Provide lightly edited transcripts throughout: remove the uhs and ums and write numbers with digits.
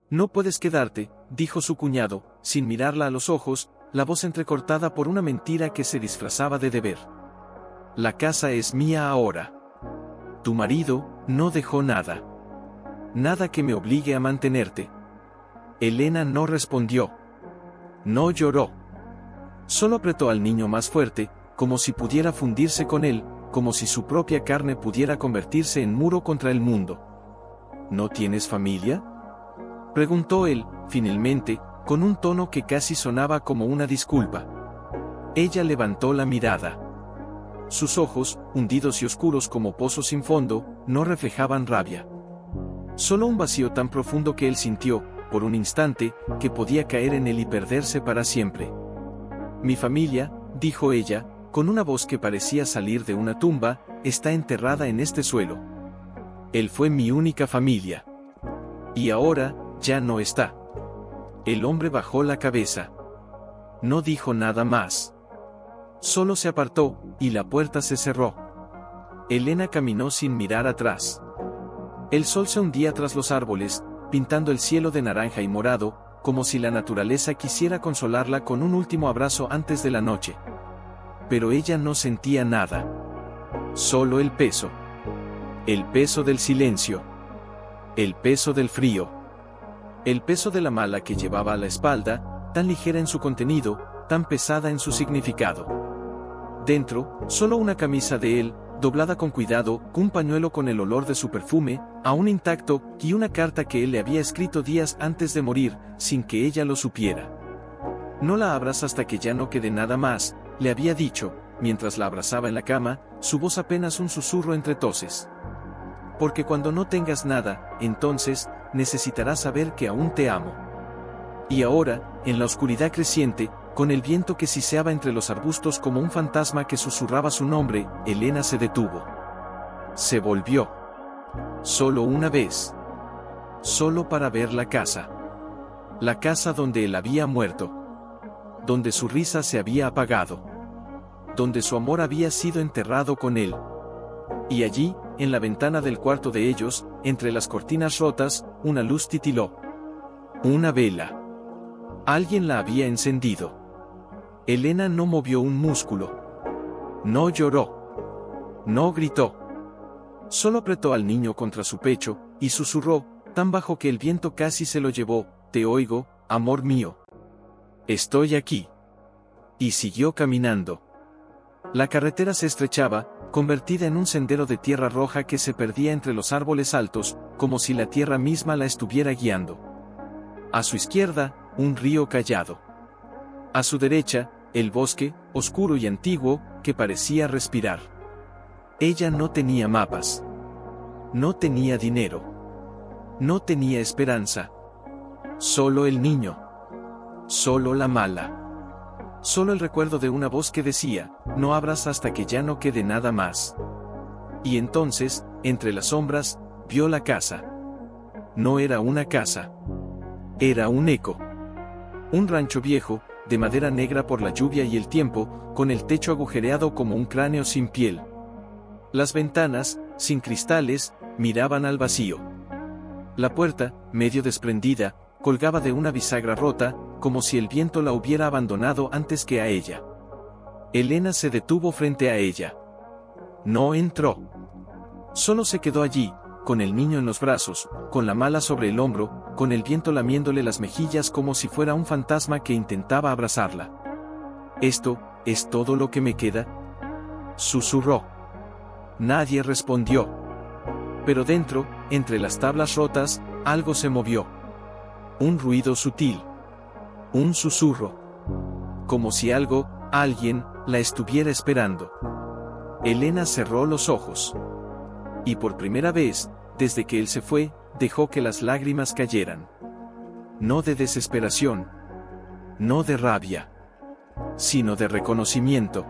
No puedes quedarte, dijo su cuñado, sin mirarla a los ojos, la voz entrecortada por una mentira que se disfrazaba de deber. La casa es mía ahora. Tu marido no dejó nada. Nada que me obligue a mantenerte. Elena no respondió. No lloró. Solo apretó al niño más fuerte, como si pudiera fundirse con él, como si su propia carne pudiera convertirse en muro contra el mundo. ¿No tienes familia?, preguntó él, finalmente, con un tono que casi sonaba como una disculpa. Ella levantó la mirada. Sus ojos, hundidos y oscuros como pozos sin fondo, no reflejaban rabia. Solo un vacío tan profundo que él sintió, por un instante, que podía caer en él y perderse para siempre. Mi familia, dijo ella, con una voz que parecía salir de una tumba, está enterrada en este suelo. Él fue mi única familia. Y ahora, ya no está. El hombre bajó la cabeza. No dijo nada más. Solo se apartó, y la puerta se cerró. Elena caminó sin mirar atrás. El sol se hundía tras los árboles, pintando el cielo de naranja y morado, como si la naturaleza quisiera consolarla con un último abrazo antes de la noche. Pero ella no sentía nada. Solo el peso. El peso del silencio. El peso del frío. El peso de la mala que llevaba a la espalda, tan ligera en su contenido, tan pesada en su significado. Dentro, solo una camisa de él, doblada con cuidado, un pañuelo con el olor de su perfume, aún intacto, y una carta que él le había escrito días antes de morir, sin que ella lo supiera. No la abras hasta que ya no quede nada más, le había dicho, mientras la abrazaba en la cama, su voz apenas un susurro entre toses. Porque cuando no tengas nada, entonces, necesitarás saber que aún te amo. Y ahora, en la oscuridad creciente, con el viento que siseaba entre los arbustos como un fantasma que susurraba su nombre, Elena se detuvo. Se volvió. Solo una vez. Solo para ver la casa. La casa donde él había muerto. Donde su risa se había apagado. Donde su amor había sido enterrado con él. Y allí, en la ventana del cuarto de ellos, entre las cortinas rotas, una luz titiló. Una vela. Alguien la había encendido. Elena no movió un músculo. No lloró. No gritó. Solo apretó al niño contra su pecho, y susurró, tan bajo que el viento casi se lo llevó, «Te oigo, amor mío. Estoy aquí». Y siguió caminando. La carretera se estrechaba, convertida en un sendero de tierra roja que se perdía entre los árboles altos, como si la tierra misma la estuviera guiando. A su izquierda, un río callado. A su derecha, el bosque, oscuro y antiguo, que parecía respirar. Ella no tenía mapas. No tenía dinero. No tenía esperanza. Solo el niño. Solo la mala. Solo el recuerdo de una voz que decía, no abras hasta que ya no quede nada más. Y entonces, entre las sombras, vio la casa. No era una casa. Era un eco. Un rancho viejo, de madera negra por la lluvia y el tiempo, con el techo agujereado como un cráneo sin piel. Las ventanas, sin cristales, miraban al vacío. La puerta, medio desprendida, colgaba de una bisagra rota, como si el viento la hubiera abandonado antes que a ella. Elena se detuvo frente a ella. No entró. Solo se quedó allí, con el niño en los brazos, con la mala sobre el hombro, con el viento lamiéndole las mejillas como si fuera un fantasma que intentaba abrazarla. «¿Esto es todo lo que me queda?», susurró. Nadie respondió. Pero dentro, entre las tablas rotas, algo se movió. Un ruido sutil. Un susurro. Como si algo, alguien, la estuviera esperando. Elena cerró los ojos. Y por primera vez, desde que él se fue, dejó que las lágrimas cayeran. No de desesperación. No de rabia. Sino de reconocimiento.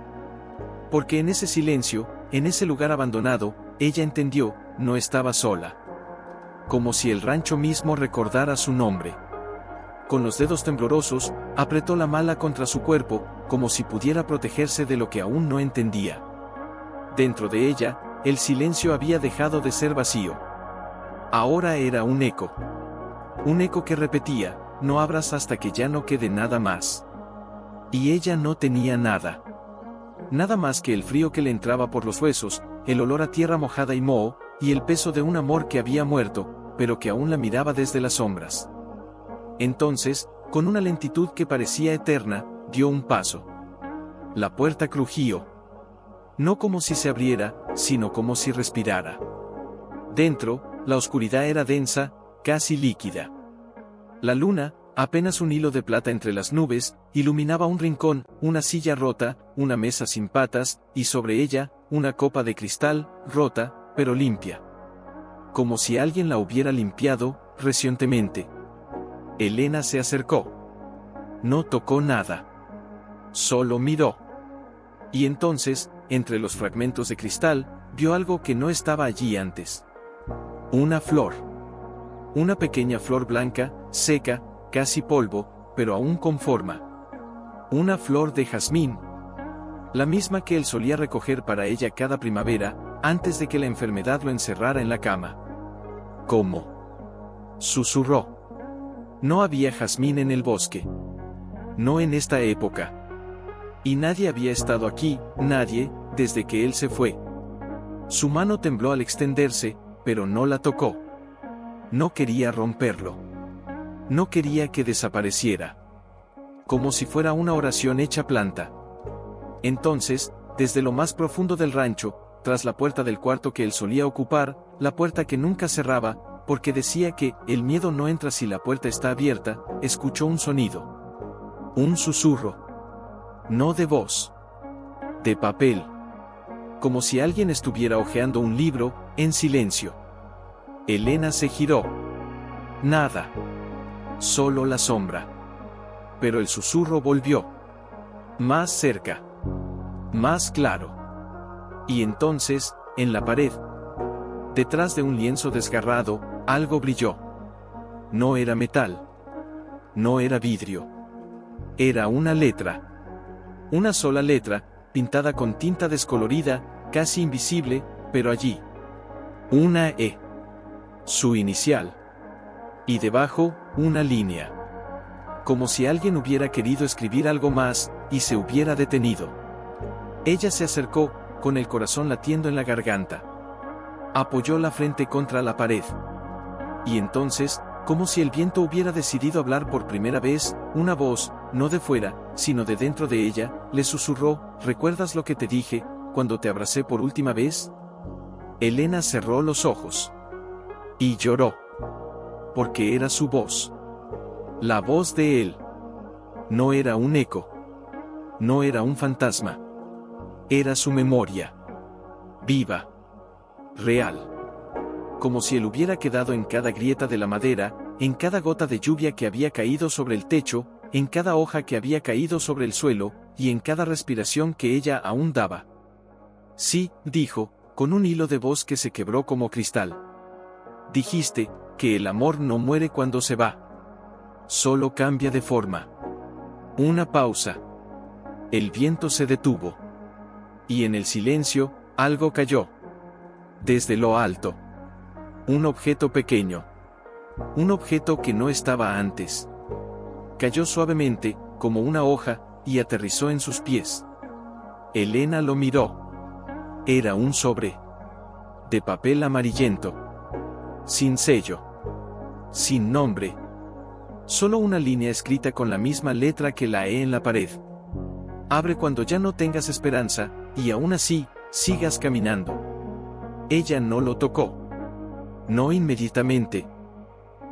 Porque en ese silencio, en ese lugar abandonado, ella entendió, no estaba sola. Como si el rancho mismo recordara su nombre. Con los dedos temblorosos, apretó la mala contra su cuerpo, como si pudiera protegerse de lo que aún no entendía. Dentro de ella, el silencio había dejado de ser vacío. Ahora era un eco. Un eco que repetía, no abras hasta que ya no quede nada más. Y ella no tenía nada. Nada más que el frío que le entraba por los huesos, el olor a tierra mojada y moho, y el peso de un amor que había muerto, pero que aún la miraba desde las sombras. Entonces, con una lentitud que parecía eterna, dio un paso. La puerta crujió. No como si se abriera, sino como si respirara. Dentro, la oscuridad era densa, casi líquida. La luna, apenas un hilo de plata entre las nubes, iluminaba un rincón, una silla rota, una mesa sin patas, y sobre ella, una copa de cristal, rota, pero limpia. Como si alguien la hubiera limpiado, recientemente. Elena se acercó. No tocó nada. Solo miró. Y entonces, entre los fragmentos de cristal, vio algo que no estaba allí antes. Una flor. Una pequeña flor blanca, seca, casi polvo, pero aún con forma. Una flor de jazmín. La misma que él solía recoger para ella cada primavera, antes de que la enfermedad lo encerrara en la cama. ¿Cómo? Susurró. No había jazmín en el bosque. No en esta época. Y nadie había estado aquí, nadie, desde que él se fue. Su mano tembló al extenderse, pero no la tocó. No quería romperlo. No quería que desapareciera. Como si fuera una oración hecha planta. Entonces, desde lo más profundo del rancho, tras la puerta del cuarto que él solía ocupar, la puerta que nunca cerraba, porque decía que el miedo no entra si la puerta está abierta, escuchó un sonido. Un susurro. No de voz. De papel. Como si alguien estuviera hojeando un libro, en silencio. Elena se giró. Nada. Solo la sombra. Pero el susurro volvió. Más cerca. Más claro. Y entonces, en la pared, detrás de un lienzo desgarrado, algo brilló. No era metal. No era vidrio. Era una letra. Una sola letra, pintada con tinta descolorida, casi invisible, pero allí. Una E. Su inicial. Y debajo, una línea. Como si alguien hubiera querido escribir algo más, y se hubiera detenido. Ella se acercó, con el corazón latiendo en la garganta. Apoyó la frente contra la pared. Y entonces, como si el viento hubiera decidido hablar por primera vez, una voz, no de fuera, sino de dentro de ella, le susurró: ¿recuerdas lo que te dije, cuando te abracé por última vez? Elena cerró los ojos. Y lloró. Porque era su voz. La voz de él. No era un eco. No era un fantasma. Era su memoria. Viva. Real. Como si él hubiera quedado en cada grieta de la madera, en cada gota de lluvia que había caído sobre el techo, en cada hoja que había caído sobre el suelo, y en cada respiración que ella aún daba. Sí, dijo, con un hilo de voz que se quebró como cristal. Dijiste, que el amor no muere cuando se va. Solo cambia de forma. Una pausa. El viento se detuvo. Y en el silencio, algo cayó. Desde lo alto. Un objeto pequeño. Un objeto que no estaba antes. Cayó suavemente, como una hoja, y aterrizó en sus pies. Elena lo miró. Era un sobre. De papel amarillento. Sin sello. Sin nombre. Solo una línea escrita con la misma letra que la E en la pared. Abre cuando ya no tengas esperanza, y aún así, sigas caminando. Ella no lo tocó. No inmediatamente.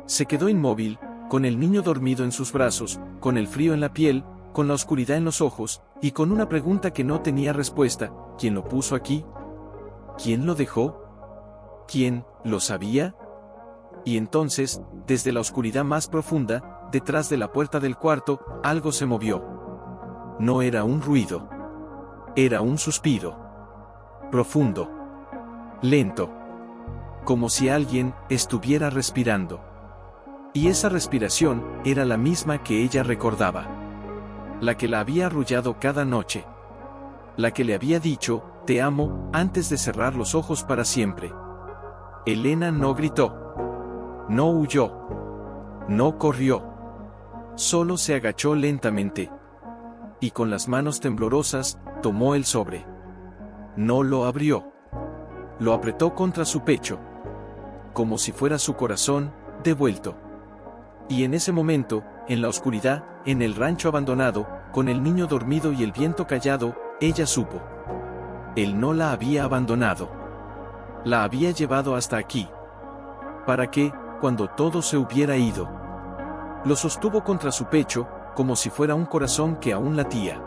Se quedó inmóvil, con el niño dormido en sus brazos, con el frío en la piel, con la oscuridad en los ojos, y con una pregunta que no tenía respuesta: ¿quién lo puso aquí? ¿Quién lo dejó? ¿Quién lo sabía? Y entonces, desde la oscuridad más profunda, detrás de la puerta del cuarto, algo se movió. No era un ruido. Era un suspiro. Profundo. Lento. Como si alguien estuviera respirando. Y esa respiración era la misma que ella recordaba. La que la había arrullado cada noche. La que le había dicho, te amo, antes de cerrar los ojos para siempre. Elena no gritó. No huyó. No corrió. Solo se agachó lentamente. Y con las manos temblorosas, tomó el sobre. No lo abrió. Lo apretó contra su pecho. Como si fuera su corazón, devuelto. Y en ese momento, en la oscuridad, en el rancho abandonado, con el niño dormido y el viento callado, ella supo. Él no la había abandonado. La había llevado hasta aquí. ¿Para qué, cuando todo se hubiera ido? Lo sostuvo contra su pecho, como si fuera un corazón que aún latía.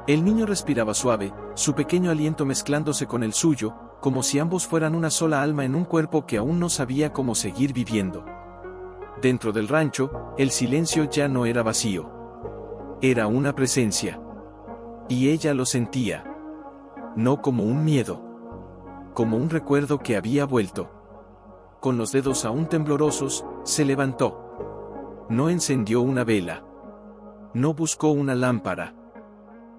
El niño respiraba suave, su pequeño aliento mezclándose con el suyo, como si ambos fueran una sola alma en un cuerpo que aún no sabía cómo seguir viviendo. Dentro del rancho, el silencio ya no era vacío. Era una presencia. Y ella lo sentía. No como un miedo. Como un recuerdo que había vuelto. Con los dedos aún temblorosos, se levantó. No encendió una vela. No buscó una lámpara.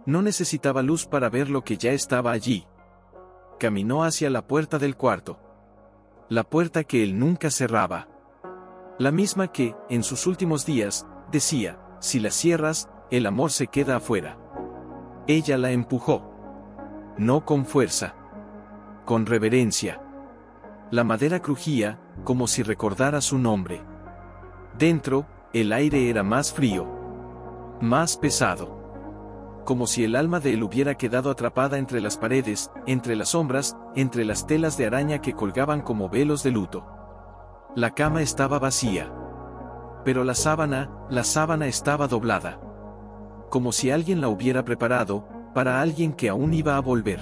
No necesitaba luz para ver lo que ya estaba allí. Caminó hacia la puerta del cuarto. La puerta que él nunca cerraba. La misma que, en sus últimos días, decía, si la cierras, el amor se queda afuera. Ella la empujó. No con fuerza. Con reverencia. La madera crujía, como si recordara su nombre. Dentro, el aire era más frío. Más pesado. Como si el alma de él hubiera quedado atrapada entre las paredes, entre las sombras, entre las telas de araña que colgaban como velos de luto. La cama estaba vacía. Pero la sábana estaba doblada. Como si alguien la hubiera preparado, para alguien que aún iba a volver.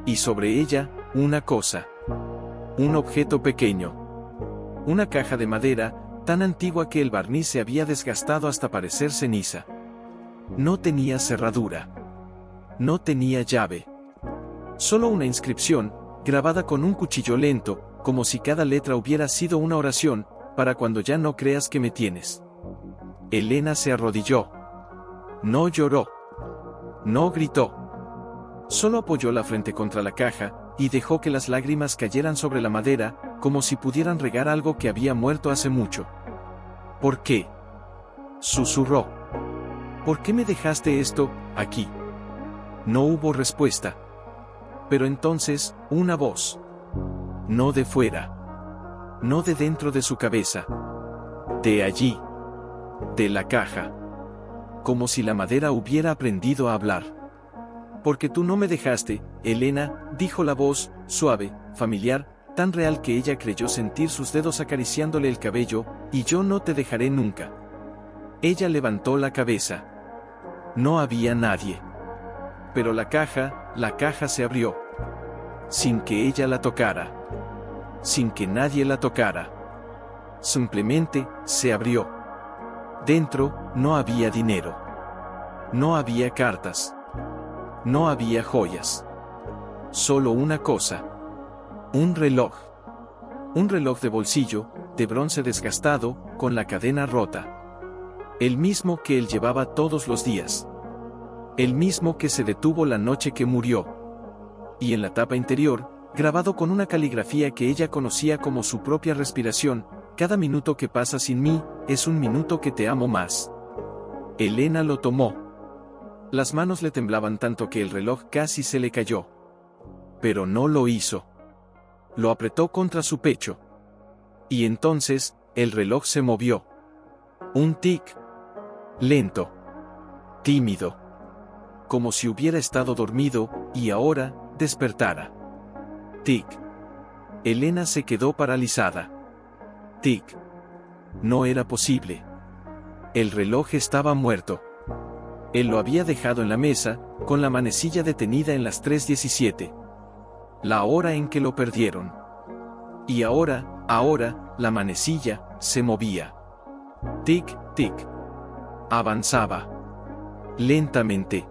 Y sobre ella, una cosa. Un objeto pequeño. Una caja de madera, tan antigua que el barniz se había desgastado hasta parecer ceniza. No tenía cerradura. No tenía llave. Solo una inscripción, grabada con un cuchillo lento, como si cada letra hubiera sido una oración, para cuando ya no creas que me tienes. Elena se arrodilló. No lloró. No gritó. Solo apoyó la frente contra la caja, y dejó que las lágrimas cayeran sobre la madera, como si pudieran regar algo que había muerto hace mucho. ¿Por qué? Susurró. ¿Por qué me dejaste esto, aquí? No hubo respuesta. Pero entonces, una voz. No de fuera. No de dentro de su cabeza. De allí. De la caja. Como si la madera hubiera aprendido a hablar. Porque tú no me dejaste, Elena, dijo la voz, suave, familiar, tan real que ella creyó sentir sus dedos acariciándole el cabello, y yo no te dejaré nunca. Ella levantó la cabeza. No había nadie. Pero la caja se abrió. Sin que ella la tocara. Sin que nadie la tocara. Simplemente, se abrió. Dentro, no había dinero. No había cartas. No había joyas. Solo una cosa. Un reloj. Un reloj de bolsillo, de bronce desgastado, con la cadena rota. El mismo que él llevaba todos los días. El mismo que se detuvo la noche que murió. Y en la tapa interior, grabado con una caligrafía que ella conocía como su propia respiración, cada minuto que pasa sin mí, es un minuto que te amo más. Elena lo tomó. Las manos le temblaban tanto que el reloj casi se le cayó. Pero no lo hizo. Lo apretó contra su pecho. Y entonces, el reloj se movió. Un tic. Lento. Tímido. Como si hubiera estado dormido, y ahora, despertara. Tic. Elena se quedó paralizada. Tic. No era posible. El reloj estaba muerto. Él lo había dejado en la mesa, con la manecilla detenida en las 3:17. La hora en que lo perdieron. Y ahora, la manecilla, se movía. Tic, tic. Avanzaba. Lentamente.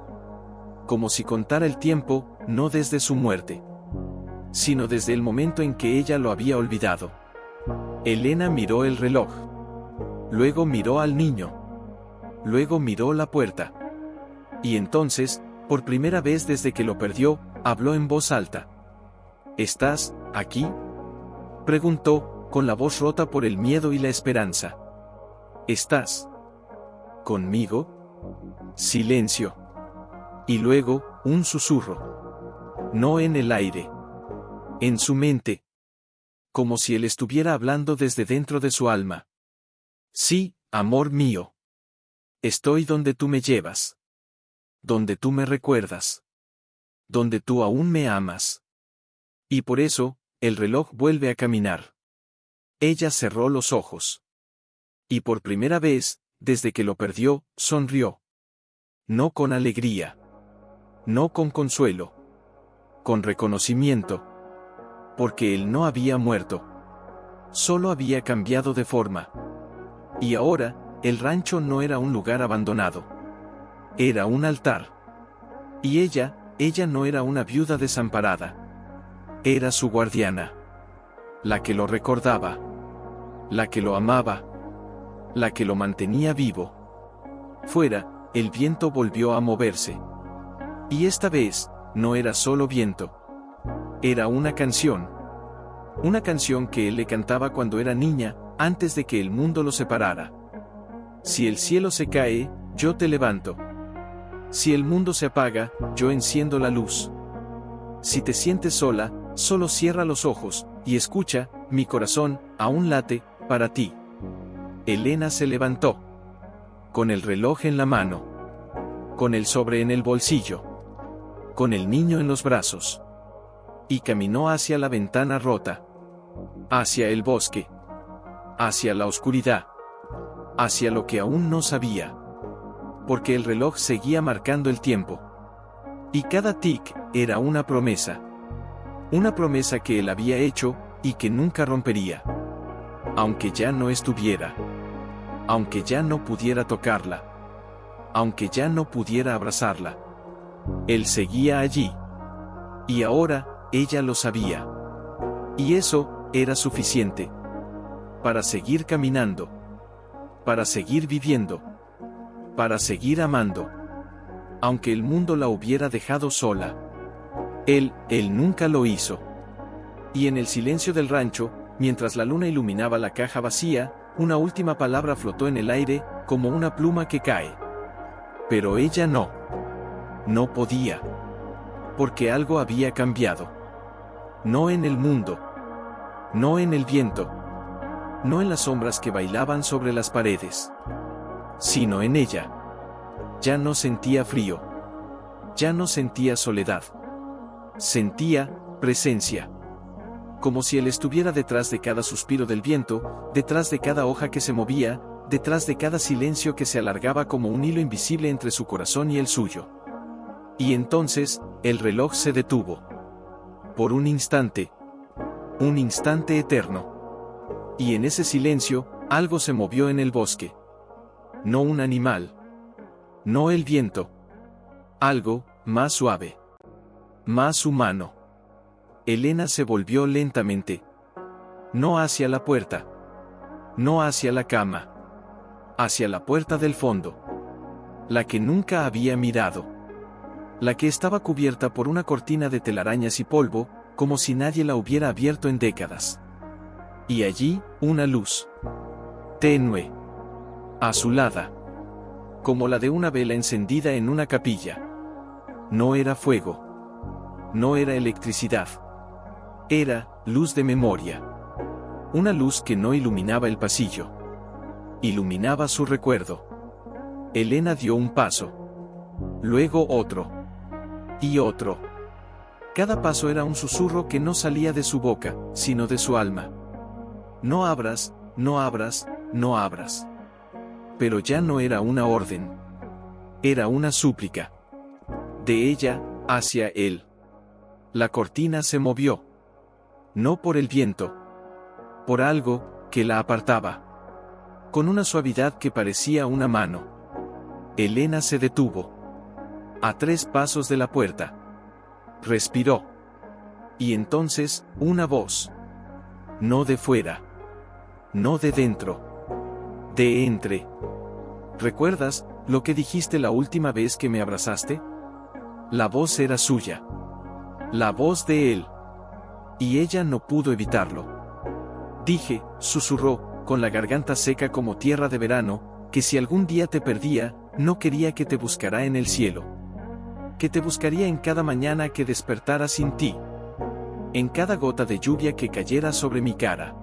Como si contara el tiempo, no desde su muerte, sino desde el momento en que ella lo había olvidado. Elena miró el reloj. Luego miró al niño. Luego miró la puerta. Y entonces, por primera vez desde que lo perdió, habló en voz alta. ¿Estás aquí?, preguntó, con la voz rota por el miedo y la esperanza. ¿Estás conmigo? Silencio. Y luego, un susurro. No en el aire. En su mente. Como si él estuviera hablando desde dentro de su alma. Sí, amor mío. Estoy donde tú me llevas. Donde tú me recuerdas. Donde tú aún me amas. Y por eso, el reloj vuelve a caminar. Ella cerró los ojos. Y por primera vez, desde que lo perdió, sonrió. No con alegría. No con consuelo. Con reconocimiento. Porque él no había muerto. Solo había cambiado de forma. Y ahora, el rancho no era un lugar abandonado. Era un altar. Y ella no era una viuda desamparada. Era su guardiana. La que lo recordaba. La que lo amaba. La que lo mantenía vivo. Fuera, el viento volvió a moverse. Y esta vez, no era solo viento. Era una canción. Una canción que él le cantaba cuando era niña, antes de que el mundo lo separara. Si el cielo se cae, yo te levanto. Si el mundo se apaga, yo enciendo la luz. Si te sientes sola, solo cierra los ojos, y escucha, mi corazón, aún late, para ti. Elena se levantó. Con el reloj en la mano. Con el sobre en el bolsillo. Con el niño en los brazos. Y caminó hacia la ventana rota. Hacia el bosque. Hacia la oscuridad. Hacia lo que aún no sabía. Porque el reloj seguía marcando el tiempo. Y cada tic era una promesa. Una promesa que él había hecho, y que nunca rompería. Aunque ya no estuviera. Aunque ya no pudiera tocarla. Aunque ya no pudiera abrazarla. Él seguía allí. Y ahora, ella lo sabía. Y eso, era suficiente. Para seguir caminando. Para seguir viviendo. Para seguir amando. Aunque el mundo la hubiera dejado sola. Él nunca lo hizo. Y en el silencio del rancho, mientras la luna iluminaba la caja vacía, una última palabra flotó en el aire, como una pluma que cae. Pero ella no. No podía. Porque algo había cambiado. No en el mundo. No en el viento. No en las sombras que bailaban sobre las paredes. Sino en ella. Ya no sentía frío. Ya no sentía soledad. Sentía presencia. Como si él estuviera detrás de cada suspiro del viento, detrás de cada hoja que se movía, detrás de cada silencio que se alargaba como un hilo invisible entre su corazón y el suyo. Y entonces, el reloj se detuvo. Por un instante eterno. Y en ese silencio, algo se movió en el bosque. No un animal. No el viento. Algo, más suave. Más humano. Elena se volvió lentamente. No hacia la puerta. No hacia la cama. Hacia la puerta del fondo. La que nunca había mirado. La que estaba cubierta por una cortina de telarañas y polvo, como si nadie la hubiera abierto en décadas. Y allí, una luz. Tenue. Azulada. Como la de una vela encendida en una capilla. No era fuego. No era electricidad. Era luz de memoria. Una luz que no iluminaba el pasillo. Iluminaba su recuerdo. Elena dio un paso. Luego otro. Y otro. Cada paso era un susurro que no salía de su boca, sino de su alma. No abras, no abras, no abras. Pero ya no era una orden. Era una súplica. De ella, hacia él. La cortina se movió. No por el viento. Por algo, que la apartaba. Con una suavidad que parecía una mano. Elena se detuvo. A 3 pasos de la puerta. Respiró. Y entonces, una voz. No de fuera. No de dentro. De entre. ¿Recuerdas lo que dijiste la última vez que me abrazaste? La voz era suya. La voz de él. Y ella no pudo evitarlo. Dije, susurró, con la garganta seca como tierra de verano, que si algún día te perdía, no quería que te buscara en el cielo. Que te buscaría en cada mañana que despertara sin ti. En cada gota de lluvia que cayera sobre mi cara.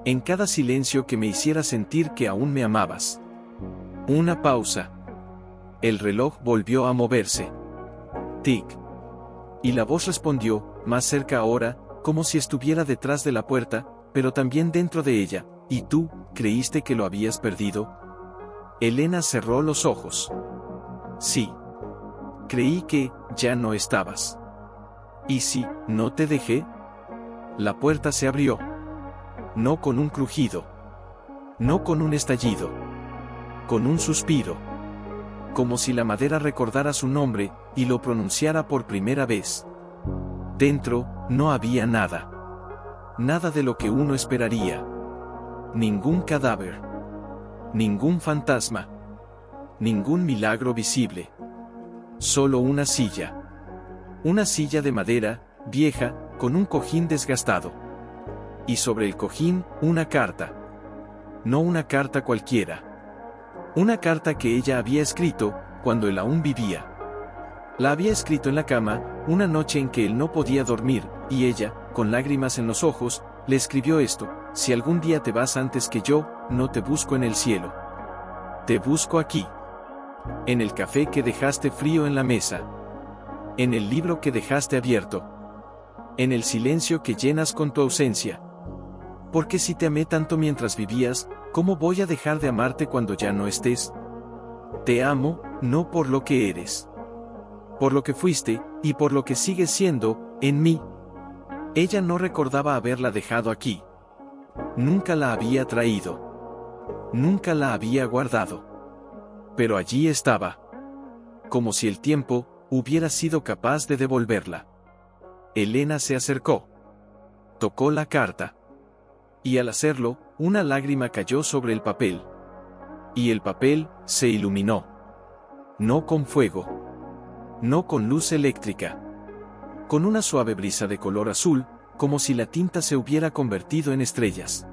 En cada silencio que me hiciera sentir que aún me amabas. Una pausa. El reloj volvió a moverse. Tic. Y la voz respondió, más cerca ahora, como si estuviera detrás de la puerta, pero también dentro de ella. ¿Y tú, creíste que lo habías perdido? Elena cerró los ojos. Sí. Creí que, ya no estabas. ¿Y si, no te dejé? La puerta se abrió. No con un crujido. No con un estallido. Con un suspiro. Como si la madera recordara su nombre, y lo pronunciara por primera vez. Dentro, no había nada. Nada de lo que uno esperaría. Ningún cadáver. Ningún fantasma. Ningún milagro visible. Solo una silla. Una silla de madera, vieja, con un cojín desgastado. Y sobre el cojín, una carta. No una carta cualquiera. Una carta que ella había escrito, cuando él aún vivía. La había escrito en la cama, una noche en que él no podía dormir, y ella, con lágrimas en los ojos, le escribió esto: si algún día te vas antes que yo, no te busco en el cielo. Te busco aquí. En el café que dejaste frío en la mesa. En el libro que dejaste abierto. En el silencio que llenas con tu ausencia. Porque si te amé tanto mientras vivías, ¿cómo voy a dejar de amarte cuando ya no estés? Te amo, no por lo que eres. Por lo que fuiste, y por lo que sigues siendo, en mí. Ella no recordaba haberla dejado aquí. Nunca la había traído. Nunca la había guardado. Pero allí estaba. Como si el tiempo hubiera sido capaz de devolverla. Elena se acercó. Tocó la carta. Y al hacerlo, una lágrima cayó sobre el papel. Y el papel se iluminó. No con fuego. No con luz eléctrica. Con una suave brisa de color azul, como si la tinta se hubiera convertido en estrellas.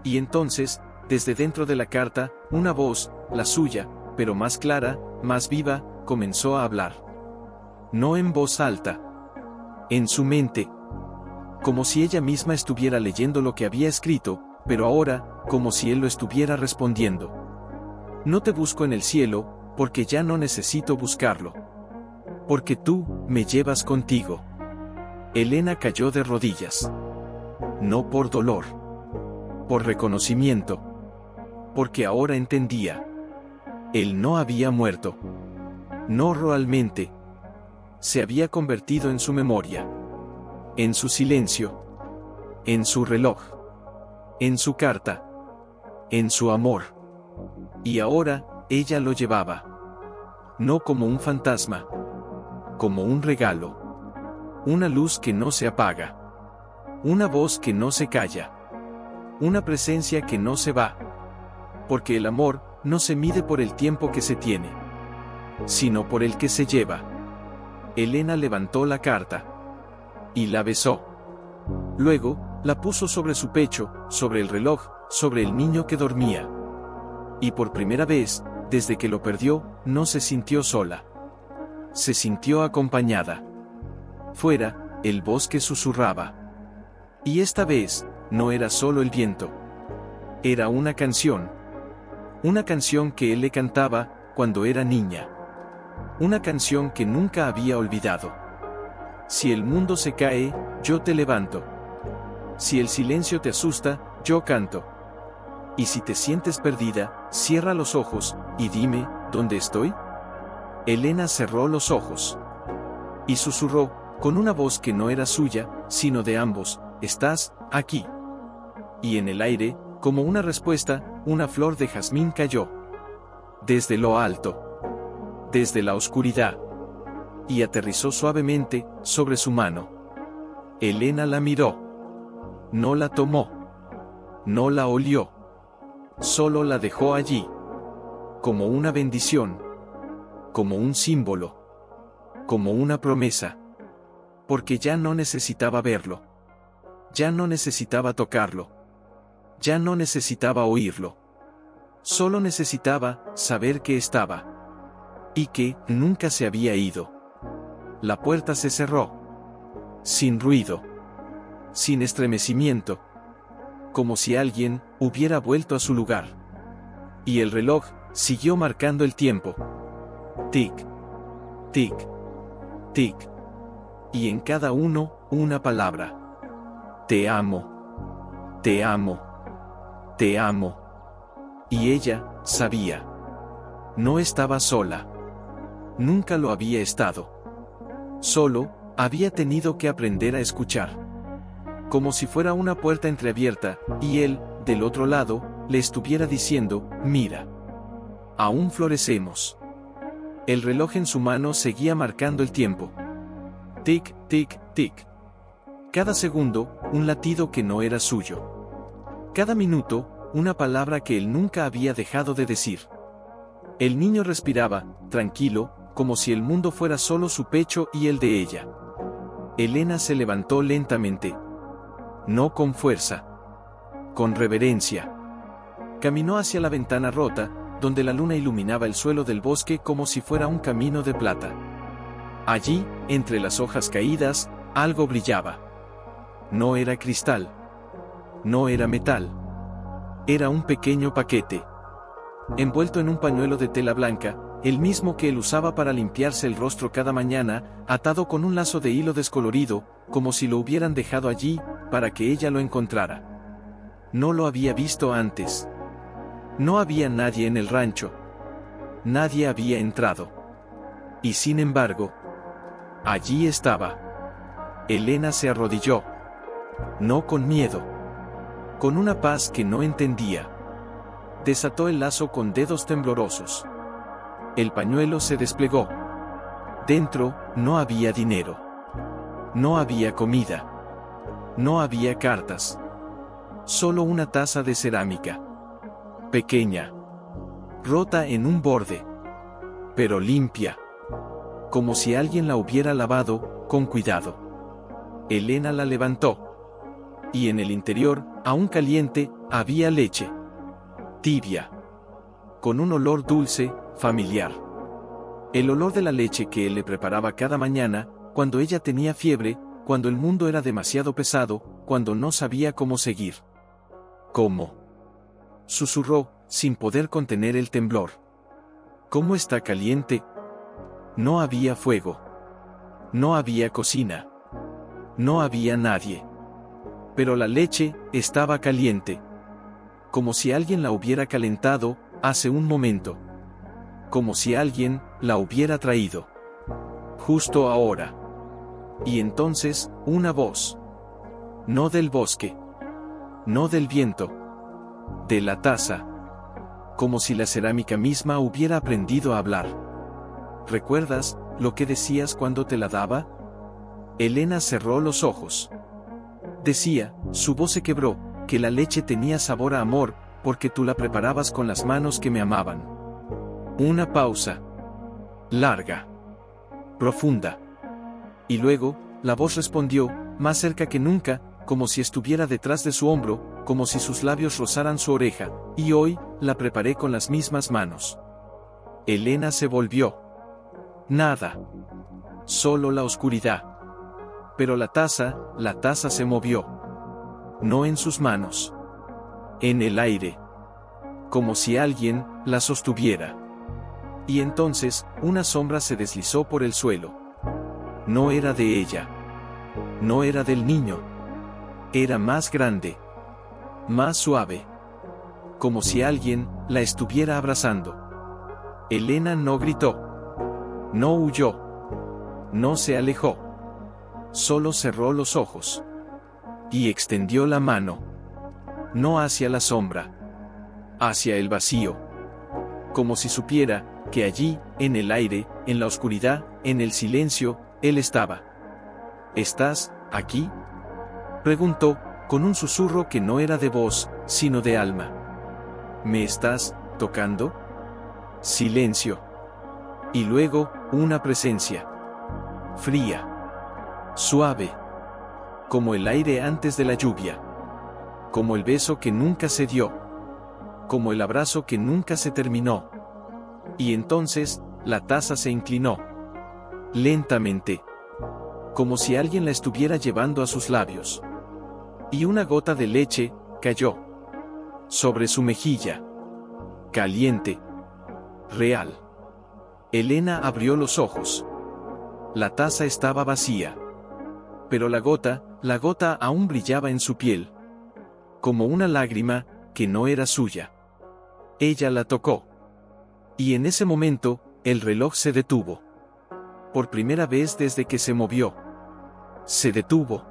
Y entonces, desde dentro de la carta, una voz, la suya, pero más clara, más viva, comenzó a hablar. No en voz alta. En su mente. Como si ella misma estuviera leyendo lo que había escrito, pero ahora, como si él lo estuviera respondiendo. No te busco en el cielo, porque ya no necesito buscarlo. Porque tú, me llevas contigo. Elena cayó de rodillas. No por dolor. Por reconocimiento. Porque ahora entendía. Él no había muerto. No realmente. Se había convertido en su memoria. En su silencio. En su reloj. En su carta. En su amor. Y ahora, ella lo llevaba. No como un fantasma. Como un regalo. Una luz que no se apaga. Una voz que no se calla. Una presencia que no se va. Porque el amor no se mide por el tiempo que se tiene, sino por el que se lleva. Elena levantó la carta. Y la besó. Luego, la puso sobre su pecho, sobre el reloj, sobre el niño que dormía. Y por primera vez, desde que lo perdió, no se sintió sola. Se sintió acompañada. Fuera, el bosque susurraba. Y esta vez, no era solo el viento. Era una canción. Una canción que él le cantaba, cuando era niña. Una canción que nunca había olvidado. Si el mundo se cae, yo te levanto. Si el silencio te asusta, yo canto. Y si te sientes perdida, cierra los ojos, y dime, ¿dónde estoy? Elena cerró los ojos. Y susurró, con una voz que no era suya, sino de ambos, estás, aquí. Y en el aire, como una respuesta, una flor de jazmín cayó. Desde lo alto. Desde la oscuridad. Y aterrizó suavemente, sobre su mano. Elena la miró. No la tomó. No la olió. Solo la dejó allí. Como una bendición. Como un símbolo. Como una promesa. Porque ya no necesitaba verlo. Ya no necesitaba tocarlo. ya no necesitaba oírlo. Solo necesitaba saber que estaba. Y que nunca se había ido. La puerta se cerró. Sin ruido. Sin estremecimiento. Como si alguien hubiera vuelto a su lugar. Y el reloj siguió marcando el tiempo. Tic. Tic. Tic. Y en cada uno, una palabra. Te amo. Te amo. Te amo. Y ella sabía. No estaba sola. Nunca lo había estado. Solo había tenido que aprender a escuchar. Como si fuera una puerta entreabierta, y él, del otro lado, le estuviera diciendo, mira. Aún florecemos. El reloj en su mano seguía marcando el tiempo. Tic, tic, tic. Cada segundo, un latido que no era suyo. Cada minuto, una palabra que él nunca había dejado de decir. El niño respiraba, tranquilo, como si el mundo fuera solo su pecho y el de ella. Elena se levantó lentamente. No con fuerza. Con reverencia. Caminó hacia la ventana rota, donde la luna iluminaba el suelo del bosque como si fuera un camino de plata. Allí, entre las hojas caídas, algo brillaba. No era cristal. No era metal. Era un pequeño paquete. Envuelto en un pañuelo de tela blanca, el mismo que él usaba para limpiarse el rostro cada mañana, atado con un lazo de hilo descolorido, como si lo hubieran dejado allí, para que ella lo encontrara. No lo había visto antes. No había nadie en el rancho. Nadie había entrado. Y sin embargo, allí estaba. Elena se arrodilló. No con miedo. Con una paz que no entendía. Desató el lazo con dedos temblorosos. El pañuelo se desplegó. Dentro, no había dinero. No había comida. No había cartas. Solo una taza de cerámica. Pequeña. Rota en un borde. Pero limpia. Como si alguien la hubiera lavado, con cuidado. Elena la levantó. Y en el interior, aún caliente, había leche. Tibia. Con un olor dulce, familiar. El olor de la leche que él le preparaba cada mañana, cuando ella tenía fiebre, cuando el mundo era demasiado pesado, cuando no sabía cómo seguir. ¿Cómo? Susurró, sin poder contener el temblor. ¿Cómo está caliente? No había fuego. No había cocina. No había nadie. Pero la leche estaba caliente. Como si alguien la hubiera calentado, hace un momento. Como si alguien la hubiera traído. Justo ahora. Y entonces, una voz. No del bosque. No del viento. De la taza. Como si la cerámica misma hubiera aprendido a hablar. ¿Recuerdas lo que decías cuando te la daba? Elena cerró los ojos. Decía, su voz se quebró, que la leche tenía sabor a amor, porque tú la preparabas con las manos que me amaban. Una pausa. Larga. Profunda. Y luego, la voz respondió, más cerca que nunca, como si estuviera detrás de su hombro, como si sus labios rozaran su oreja, y hoy, la preparé con las mismas manos. Elena se volvió. Nada. Solo la oscuridad. Pero la taza se movió. No en sus manos. En el aire. Como si alguien la sostuviera. Y entonces, una sombra se deslizó por el suelo. No era de ella. No era del niño. Era más grande. Más suave. Como si alguien la estuviera abrazando. Elena no gritó. No huyó. No se alejó. Solo cerró los ojos. Y extendió la mano. No hacia la sombra. Hacia el vacío. Como si supiera que allí, en el aire, en la oscuridad, en el silencio, él estaba. ¿Estás aquí? Preguntó, con un susurro que no era de voz, sino de alma. ¿Me estás tocando? Silencio. Y luego, una presencia. Fría. Suave. Como el aire antes de la lluvia. como el beso que nunca se dio, como el abrazo que nunca se terminó. Y entonces, la taza se inclinó. Lentamente. Como si alguien la estuviera llevando a sus labios. Y una gota de leche cayó sobre su mejilla. Caliente. Real. Elena abrió los ojos. La taza estaba vacía. Pero la gota aún brillaba en su piel. Como una lágrima que no era suya. Ella la tocó. Y en ese momento, el reloj se detuvo. Por primera vez desde que se movió. Se detuvo.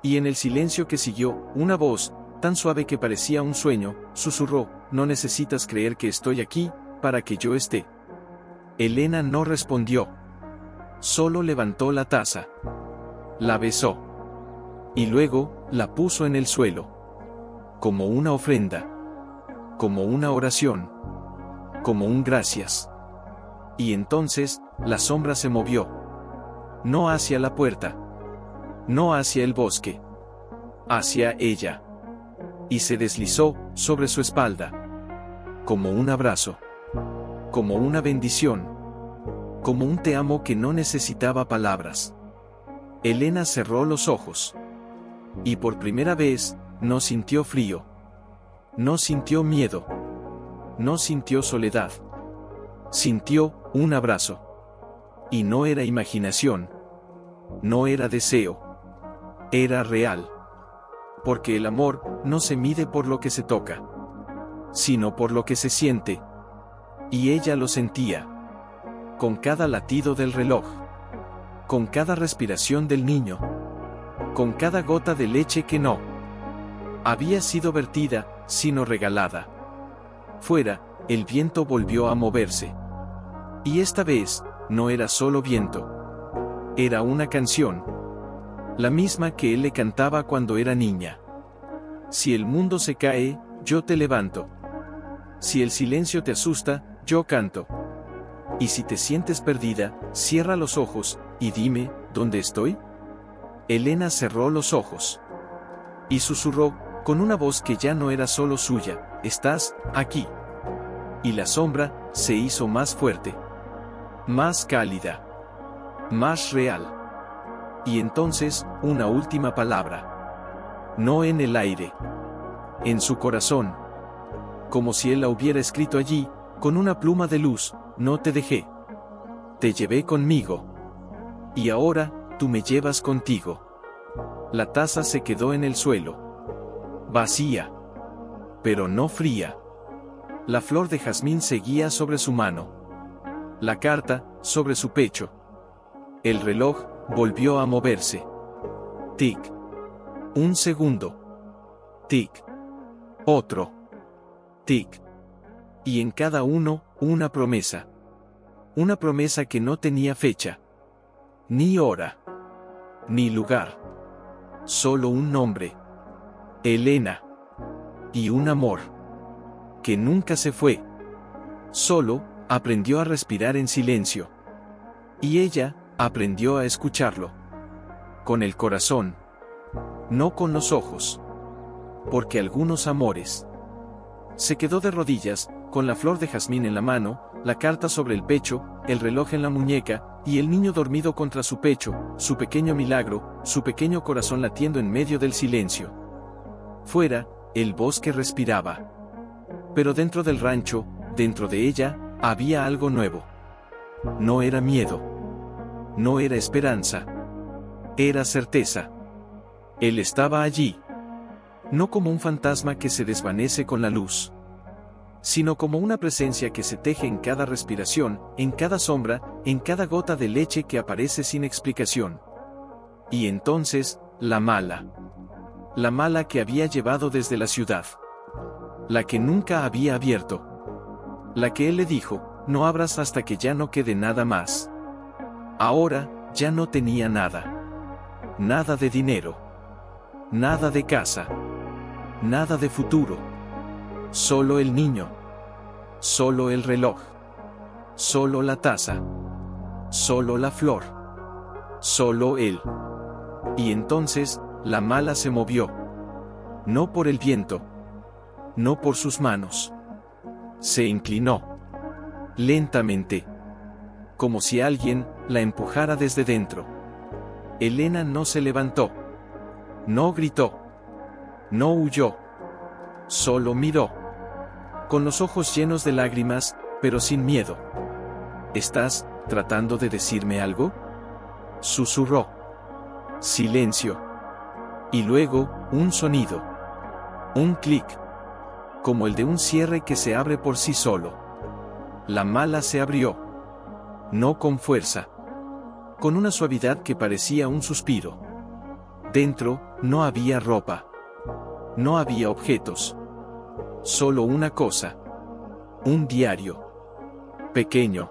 Y en el silencio que siguió, una voz, tan suave que parecía un sueño, susurró: «No necesitas creer que estoy aquí, para que yo esté». Elena no respondió. Solo levantó la taza. La besó. Y luego, la puso en el suelo. Como una ofrenda. Como una oración. Como un gracias. Y entonces, la sombra se movió. No hacia la puerta. No hacia el bosque. Hacia ella. Y se deslizó sobre su espalda. Como un abrazo. Como una bendición. Como un te amo que no necesitaba palabras. Elena cerró los ojos. Y por primera vez, no sintió frío. No sintió miedo. No sintió soledad. Sintió un abrazo. Y no era imaginación. No era deseo. Era real. Porque el amor no se mide por lo que se toca, sino por lo que se siente. Y ella lo sentía. Con cada latido del reloj. Con cada respiración del niño. Con cada gota de leche que no había sido vertida, sino regalada. Fuera, el viento volvió a moverse. Y esta vez, no era solo viento. Era una canción. La misma que él le cantaba cuando era niña. Si el mundo se cae, yo te levanto. Si el silencio te asusta, yo canto. Y si te sientes perdida, cierra los ojos, y dime, ¿dónde estoy? Elena cerró los ojos. Y susurró, con una voz que ya no era solo suya: «Estás aquí». Y la sombra se hizo más fuerte. Más cálida. Más real. Y entonces, una última palabra. No en el aire. En su corazón. Como si él la hubiera escrito allí, con una pluma de luz: «No te dejé. Te llevé conmigo. Y ahora, tú me llevas contigo». La taza se quedó en el suelo. Vacía. Pero no fría. La flor de jazmín seguía sobre su mano. La carta, sobre su pecho. El reloj volvió a moverse. Tic. Un segundo. Tic. Otro. Tic. Y en cada uno, una promesa. Una promesa que no tenía fecha. Ni hora. Ni lugar. Solo un nombre. Elena. Y un amor. Que nunca se fue. Solo, aprendió a respirar en silencio. Y ella, aprendió a escucharlo. Con el corazón. No con los ojos. Porque algunos amores. Se quedó de rodillas, con la flor de jazmín en la mano, la carta sobre el pecho, el reloj en la muñeca, y el niño dormido contra su pecho, su pequeño milagro, su pequeño corazón latiendo en medio del silencio. Fuera, el bosque respiraba. Pero dentro del rancho, dentro de ella, había algo nuevo. No era miedo. No era esperanza. Era certeza. Él estaba allí. No como un fantasma que se desvanece con la luz, sino como una presencia que se teje en cada respiración, en cada sombra, en cada gota de leche que aparece sin explicación. Y entonces, la mala. La mala que había llevado desde la ciudad. La que nunca había abierto. La que él le dijo: «No abras hasta que ya no quede nada más». Ahora, ya no tenía nada. Nada de dinero. Nada de casa. Nada de futuro. Solo el niño. Solo el reloj. Solo la taza. Solo la flor. Solo él. Y entonces, la mala se movió. No por el viento. No por sus manos. Se inclinó. Lentamente. Como si alguien la empujara desde dentro. Elena no se levantó. No gritó. No huyó. Solo miró. Con los ojos llenos de lágrimas, pero sin miedo. ¿Estás tratando de decirme algo? Susurró. Silencio. Y luego, un sonido. Un clic. Como el de un cierre que se abre por sí solo. La mala se abrió. No con fuerza. Con una suavidad que parecía un suspiro. Dentro, no había ropa. No había objetos. Solo una cosa. Un diario. Pequeño.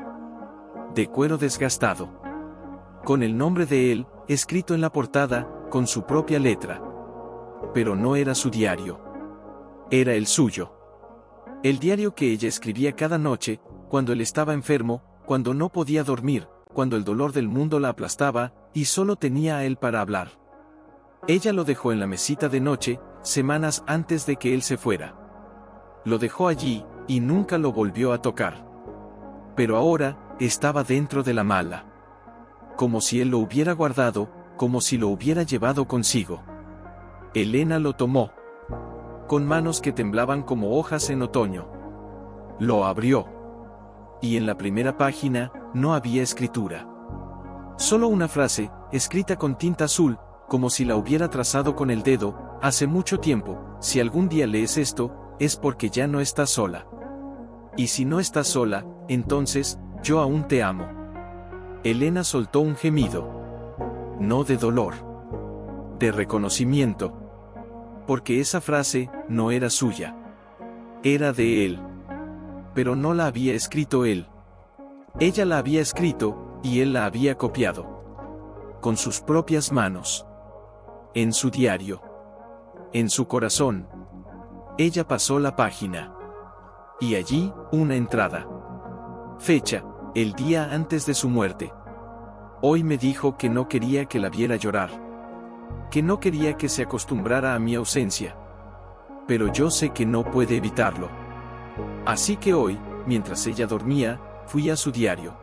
De cuero desgastado. Con el nombre de él, escrito en la portada, con su propia letra. Pero no era su diario. Era el suyo. El diario que ella escribía cada noche, cuando él estaba enfermo, cuando no podía dormir, cuando el dolor del mundo la aplastaba, y solo tenía a él para hablar. Ella lo dejó en la mesita de noche, semanas antes de que él se fuera. Lo dejó allí, y nunca lo volvió a tocar. Pero ahora, estaba dentro de la mala. Como si él lo hubiera guardado, como si lo hubiera llevado consigo. Elena lo tomó. Con manos que temblaban como hojas en otoño. Lo abrió. Y en la primera página, no había escritura. Solo una frase, escrita con tinta azul, como si la hubiera trazado con el dedo, hace mucho tiempo: si algún día lees esto, es porque ya no estás sola. Y si no estás sola, entonces, yo aún te amo. Elena soltó un gemido. No de dolor. De reconocimiento. Porque esa frase, no era suya. Era de él. Pero no la había escrito él. Ella la había escrito, y él la había copiado. Con sus propias manos. En su diario. En su corazón. Ella pasó la página. Y allí, una entrada. Fecha, el día antes de su muerte. Hoy me dijo que no quería que la viera llorar. Que no quería que se acostumbrara a mi ausencia. Pero yo sé que no puede evitarlo. Así que hoy, mientras ella dormía, fui a su diario.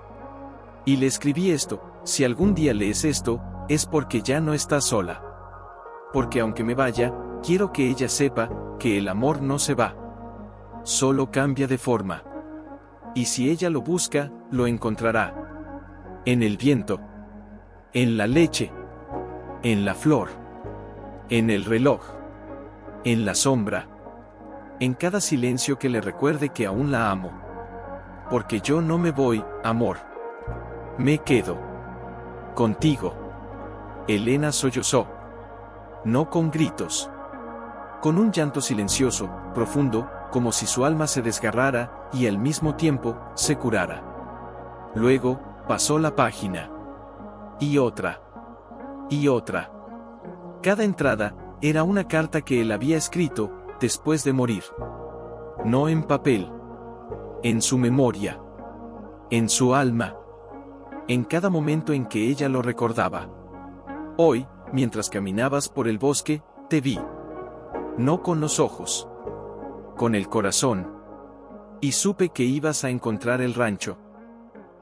Y le escribí esto: si algún día lees esto, es porque ya no estás sola. Porque aunque me vaya, quiero que ella sepa que el amor no se va. Solo cambia de forma. Y si ella lo busca, lo encontrará. En el viento. En la leche. En la flor. En el reloj. En la sombra. En cada silencio que le recuerde que aún la amo. Porque yo no me voy, amor. Me quedo. Contigo. Elena sollozó. No con gritos. Con un llanto silencioso, profundo, como si su alma se desgarrara, y al mismo tiempo, se curara. Luego, pasó la página. Y otra. Y otra. Cada entrada, era una carta que él había escrito, después de morir. No en papel. En su memoria. En su alma. En cada momento en que ella lo recordaba. Hoy, mientras caminabas por el bosque, te vi. No con los ojos. Con el corazón. Y supe que ibas a encontrar el rancho.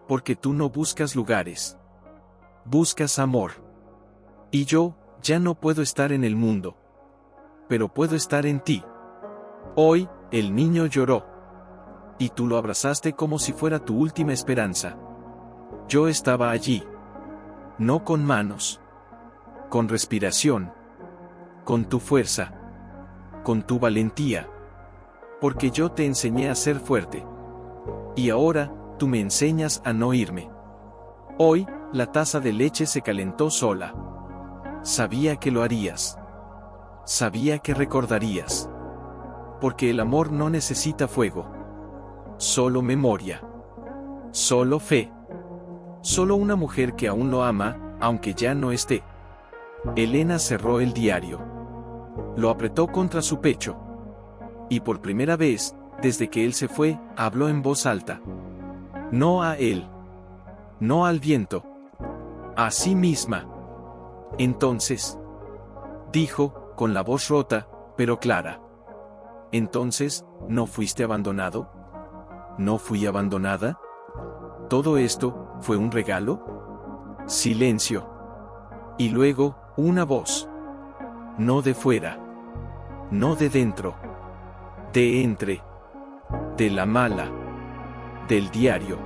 Porque tú no buscas lugares. Buscas amor. Y yo, ya no puedo estar en el mundo. Pero puedo estar en ti. Hoy, el niño lloró. Y tú lo abrazaste como si fuera tu última esperanza. Yo estaba allí. No con manos. Con respiración. Con tu fuerza. Con tu valentía. Porque yo te enseñé a ser fuerte. Y ahora, tú me enseñas a no irme. Hoy, la taza de leche se calentó sola. Sabía que lo harías. Sabía que recordarías. Porque el amor no necesita fuego. Solo memoria. Solo fe. Solo una mujer que aún lo ama, aunque ya no esté. Elena cerró el diario. Lo apretó contra su pecho. Y por primera vez, desde que él se fue, habló en voz alta. No a él. No al viento. A sí misma. Entonces, dijo, con la voz rota, pero clara. Entonces, ¿no fuiste abandonado? ¿No fui abandonada? ¿Todo esto fue un regalo? Silencio. Y luego, una voz. No de fuera. No de dentro. De entre. De la mala. Del diario.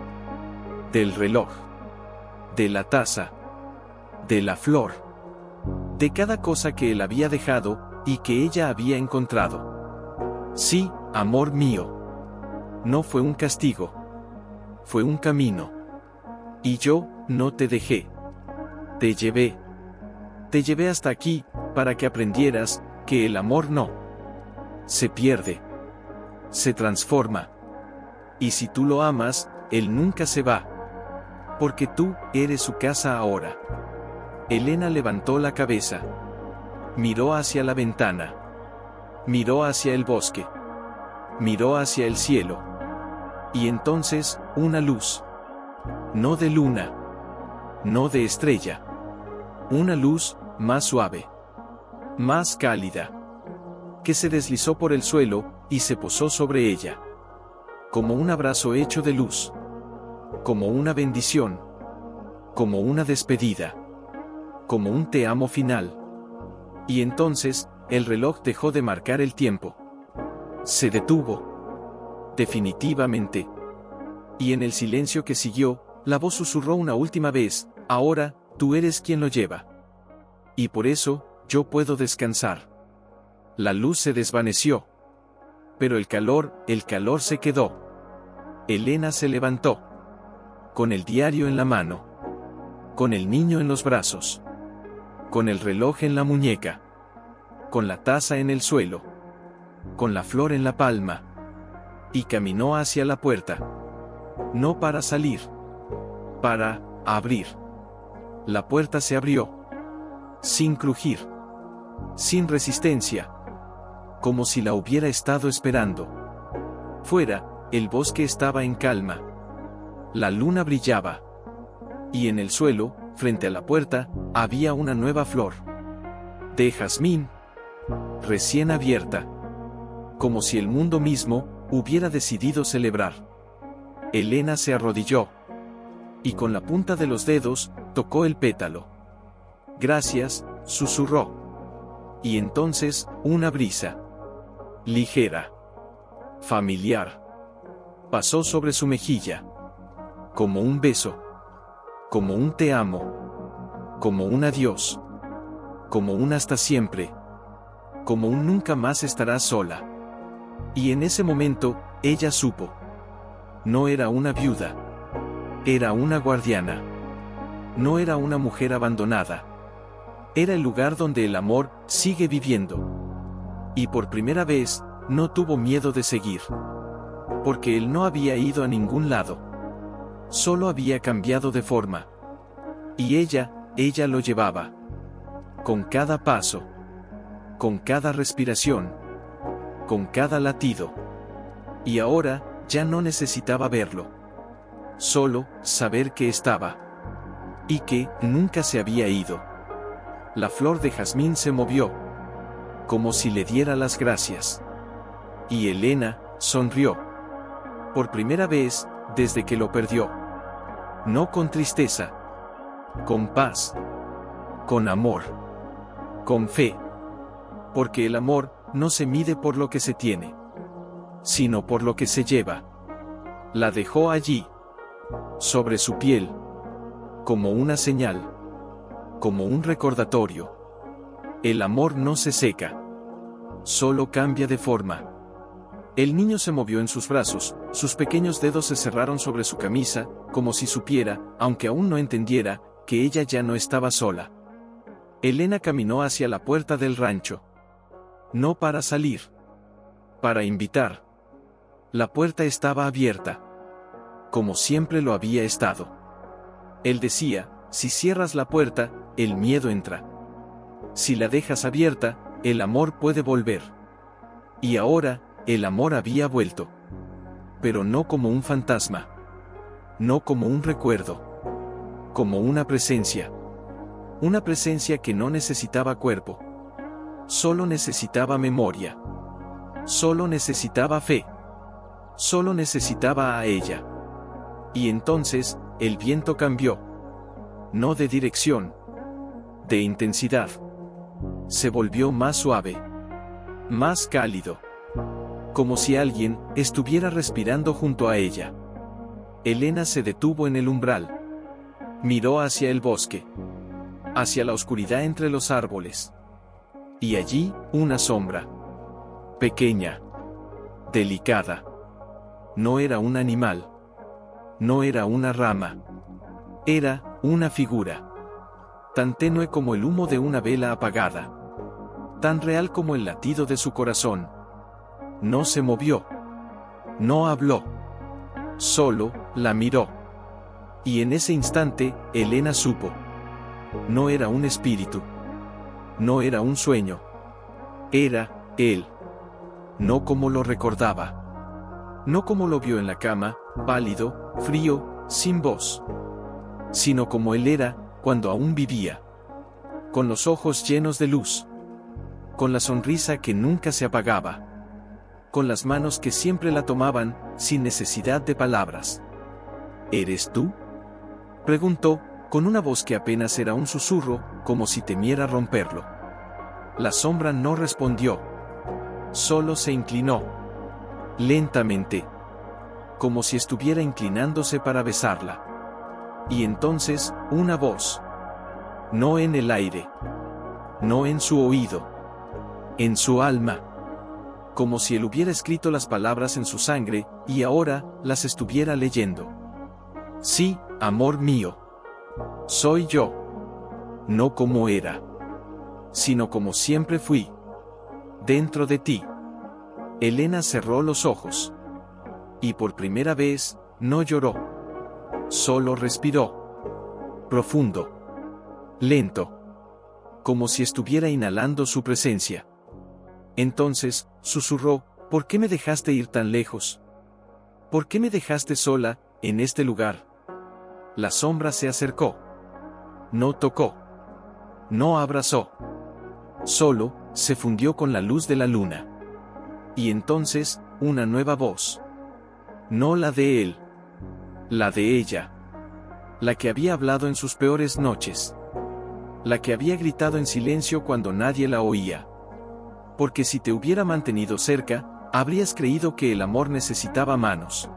Del reloj. De la taza. De la flor. De cada cosa que él había dejado, y que ella había encontrado. Sí, amor mío. No fue un castigo. Fue un camino. Y yo, no te dejé. Te llevé. Te llevé hasta aquí, para que aprendieras, que el amor no se pierde. Se transforma. Y si tú lo amas, él nunca se va. Porque tú, eres su casa ahora. Elena levantó la cabeza. Miró hacia la ventana. Miró hacia el bosque. Miró hacia el cielo. Y entonces, una luz. No de luna. No de estrella. Una luz, más suave. Más cálida. Que se deslizó por el suelo, y se posó sobre ella. Como un abrazo hecho de luz. Como una bendición. Como una despedida. Como un te amo final. Y entonces, el reloj dejó de marcar el tiempo. Se detuvo. Definitivamente. Y en el silencio que siguió, la voz susurró una última vez: ahora, tú eres quien lo lleva. Y por eso, yo puedo descansar. La luz se desvaneció. Pero el calor se quedó. Elena se levantó. Con el diario en la mano. Con el niño en los brazos. Con el reloj en la muñeca. Con la taza en el suelo. Con la flor en la palma. Y caminó hacia la puerta. No para salir. Para abrir. La puerta se abrió. Sin crujir. Sin resistencia. Como si la hubiera estado esperando. Fuera, el bosque estaba en calma. La luna brillaba. Y en el suelo, frente a la puerta, había una nueva flor. De jazmín. Recién abierta. Como si el mundo mismo hubiera decidido celebrar. Elena se arrodilló. Y con la punta de los dedos, tocó el pétalo. Gracias, susurró. Y entonces, una brisa. Ligera. Familiar. Pasó sobre su mejilla. Como un beso. Como un te amo. Como un adiós. Como un hasta siempre. Como un nunca más estarás sola. Y en ese momento, ella supo. No era una viuda. Era una guardiana. No era una mujer abandonada. Era el lugar donde el amor sigue viviendo. Y por primera vez, no tuvo miedo de seguir. Porque él no había ido a ningún lado. Solo había cambiado de forma. Y ella lo llevaba. Con cada paso. Con cada respiración. Con cada latido. Y ahora, ya no necesitaba verlo. Solo, saber que estaba. Y que, nunca se había ido. La flor de jazmín se movió. Como si le diera las gracias. Y Elena, sonrió. Por primera vez, desde que lo perdió. No con tristeza. Con paz. Con amor. Con fe. Porque el amor, no se mide por lo que se tiene. Sino por lo que se lleva. La dejó allí. Sobre su piel. Como una señal. Como un recordatorio. El amor no se seca. Solo cambia de forma. El niño se movió en sus brazos, sus pequeños dedos se cerraron sobre su camisa, como si supiera, aunque aún no entendiera, que ella ya no estaba sola. Elena caminó hacia la puerta del rancho. No para salir. Para invitar. La puerta estaba abierta. Como siempre lo había estado. Él decía, si cierras la puerta, el miedo entra. Si la dejas abierta, el amor puede volver. Y ahora, el amor había vuelto. Pero no como un fantasma. No como un recuerdo. Como una presencia. Una presencia que no necesitaba cuerpo. Solo necesitaba memoria. Solo necesitaba fe. Solo necesitaba a ella. Y entonces, el viento cambió. No de dirección. De intensidad. Se volvió más suave. Más cálido. Como si alguien estuviera respirando junto a ella. Elena se detuvo en el umbral. Miró hacia el bosque. Hacia la oscuridad entre los árboles. Y allí, una sombra. Pequeña. Delicada. No era un animal. No era una rama. Era una figura. Tan tenue como el humo de una vela apagada. Tan real como el latido de su corazón. No se movió. No habló. Solo la miró. Y en ese instante, Elena supo. No era un espíritu. No era un sueño. Era él. No como lo recordaba. No como lo vio en la cama, pálido, frío, sin voz. Sino como él era, cuando aún vivía. Con los ojos llenos de luz. Con la sonrisa que nunca se apagaba. Con las manos que siempre la tomaban, sin necesidad de palabras. ¿Eres tú?, preguntó, con una voz que apenas era un susurro, como si temiera romperlo. La sombra no respondió. Solo se inclinó. Lentamente. Como si estuviera inclinándose para besarla. Y entonces, una voz. No en el aire. No en su oído. En su alma. Como si él hubiera escrito las palabras en su sangre, y ahora, las estuviera leyendo. Sí, amor mío. Soy yo. No como era. Sino como siempre fui. Dentro de ti. Elena cerró los ojos. Y por primera vez, no lloró. Solo respiró. Profundo. Lento. Como si estuviera inhalando su presencia. Entonces, susurró, ¿por qué me dejaste ir tan lejos? ¿Por qué me dejaste sola, en este lugar? La sombra se acercó. No tocó. No abrazó. Solo, se fundió con la luz de la luna. Y entonces, una nueva voz. No la de él. La de ella. La que había hablado en sus peores noches. La que había gritado en silencio cuando nadie la oía. Porque si te hubiera mantenido cerca, habrías creído que el amor necesitaba manos.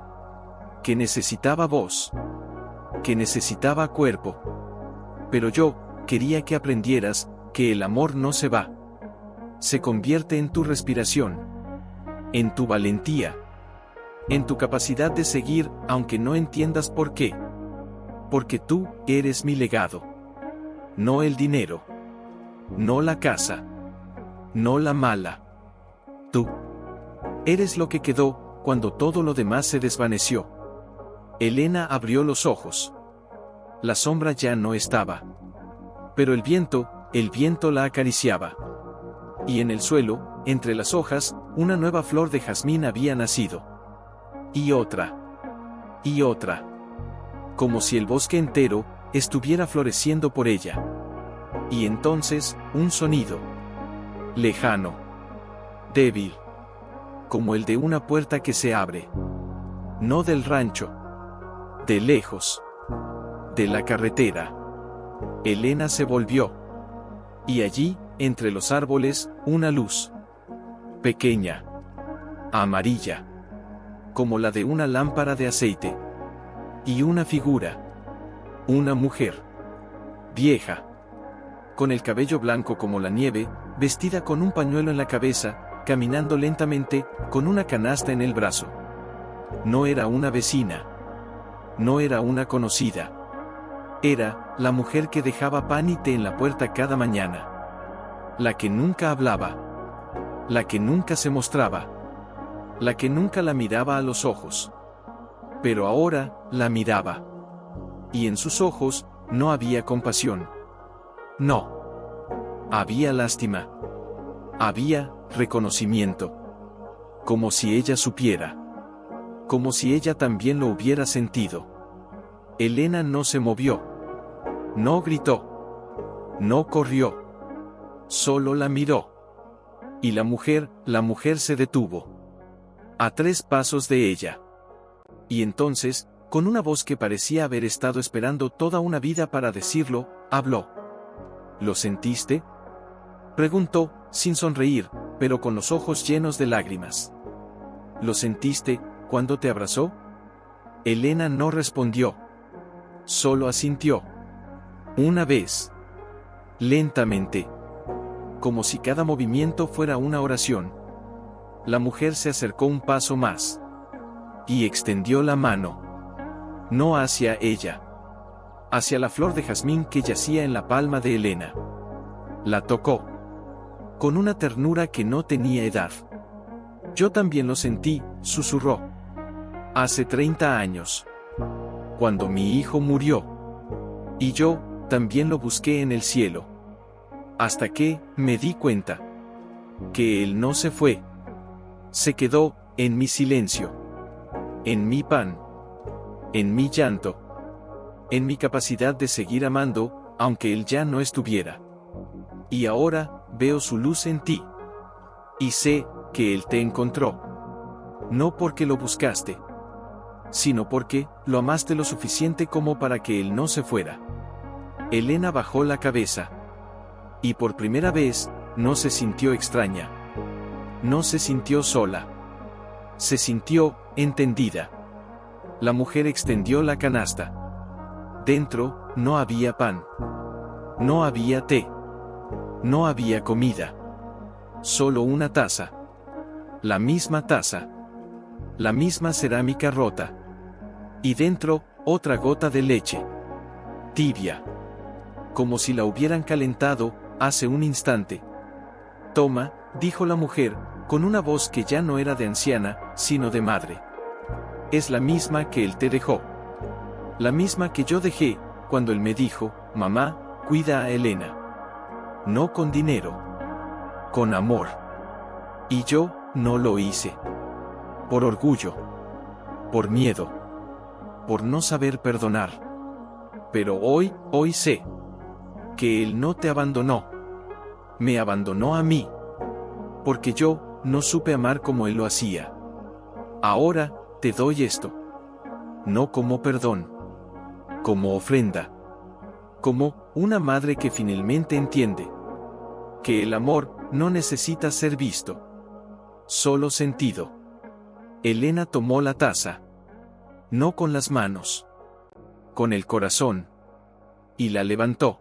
Que necesitaba voz. Que necesitaba cuerpo. Pero yo, quería que aprendieras, que el amor no se va. Se convierte en tu respiración. En tu valentía. En tu capacidad de seguir, aunque no entiendas por qué. Porque tú, eres mi legado. No el dinero. No la casa. No la mala. Tú. Eres lo que quedó, cuando todo lo demás se desvaneció. Elena abrió los ojos. La sombra ya no estaba. Pero el viento la acariciaba. Y en el suelo, entre las hojas, una nueva flor de jazmín había nacido. Y otra. Y otra. Como si el bosque entero estuviera floreciendo por ella. Y entonces, un sonido. Lejano. Débil. Como el de una puerta que se abre. No del rancho. De lejos. De la carretera. Elena se volvió. Y allí, entre los árboles, una luz. Pequeña. Amarilla. Como la de una lámpara de aceite. Y una figura. Una mujer. Vieja. Con el cabello blanco como la nieve, vestida con un pañuelo en la cabeza, caminando lentamente, con una canasta en el brazo. No era una vecina. No era una conocida. Era la mujer que dejaba pan y té en la puerta cada mañana. La que nunca hablaba. La que nunca se mostraba. La que nunca la miraba a los ojos. Pero ahora, la miraba. Y en sus ojos, no había compasión. No. Había lástima. Había reconocimiento. Como si ella supiera. Como si ella también lo hubiera sentido. Elena no se movió. No gritó. No corrió. Solo la miró. Y la mujer se detuvo. A 3 pasos de ella. Y entonces, con una voz que parecía haber estado esperando toda una vida para decirlo, habló. ¿Lo sentiste?, preguntó, sin sonreír, pero con los ojos llenos de lágrimas. ¿Lo sentiste cuando te abrazó? Elena no respondió. Solo asintió. Una vez. Lentamente. Como si cada movimiento fuera una oración. La mujer se acercó un paso más. Y extendió la mano. No hacia ella. Hacia la flor de jazmín que yacía en la palma de Elena. La tocó. Con una ternura que no tenía edad. Yo también lo sentí, susurró. Hace 30 años. Cuando mi hijo murió. Y yo, también lo busqué en el cielo. Hasta que, me di cuenta. Que él no se fue. Se quedó, en mi silencio. En mi pan. En mi llanto. En mi capacidad de seguir amando, aunque él ya no estuviera. Y ahora, veo su luz en ti. Y sé, que él te encontró. No porque lo buscaste. Sino porque, lo amaste lo suficiente como para que él no se fuera. Elena bajó la cabeza. Y por primera vez, no se sintió extraña. No se sintió sola. Se sintió, entendida. La mujer extendió la canasta. Dentro, no había pan. No había té. No había comida. Solo una taza. La misma taza. La misma cerámica rota. Y dentro, otra gota de leche. Tibia. Como si la hubieran calentado, hace un instante. Toma, dijo la mujer, con una voz que ya no era de anciana, sino de madre. Es la misma que él te dejó. La misma que yo dejé, cuando él me dijo, mamá, cuida a Elena. No con dinero. Con amor. Y yo, no lo hice. Por orgullo. Por miedo. Por no saber perdonar. Pero hoy sé. Que él no te abandonó. Me abandonó a mí. Porque yo, no supe amar como él lo hacía. Ahora, te doy esto. No como perdón. Como ofrenda. Como una madre que finalmente entiende. Que el amor, no necesita ser visto. Solo sentido. Elena tomó la taza. No con las manos. Con el corazón. Y la levantó.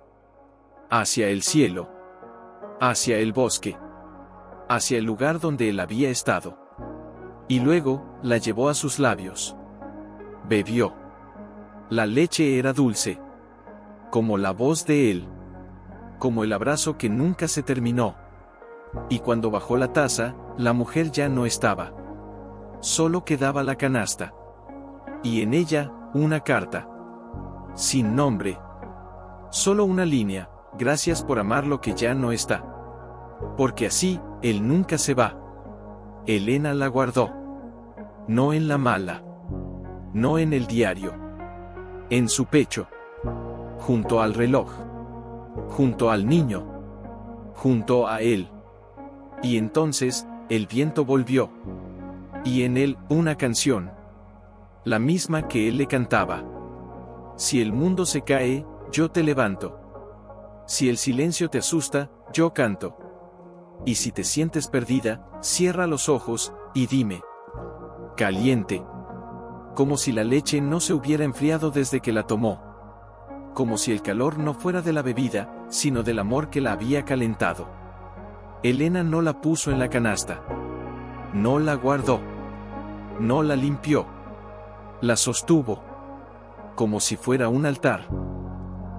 Hacia el cielo. Hacia el bosque. Hacia el lugar donde él había estado. Y luego, la llevó a sus labios. Bebió. La leche era dulce. Como la voz de él. Como el abrazo que nunca se terminó. Y cuando bajó la taza, la mujer ya no estaba. Solo quedaba la canasta. Y en ella, una carta. Sin nombre. Solo una línea, gracias por amar lo que ya no está. Porque así, él nunca se va. Elena la guardó. No en la mala. No en el diario. En su pecho. Junto al reloj. Junto al niño. Junto a él. Y entonces, el viento volvió. Y en él, una canción. La misma que él le cantaba. Si el mundo se cae, yo te levanto. Si el silencio te asusta, yo canto. Y si te sientes perdida, cierra los ojos, y dime. Caliente. Como si la leche no se hubiera enfriado desde que la tomó. Como si el calor no fuera de la bebida, sino del amor que la había calentado. Elena no la puso en la canasta. No la guardó. No la limpió. La sostuvo. Como si fuera un altar.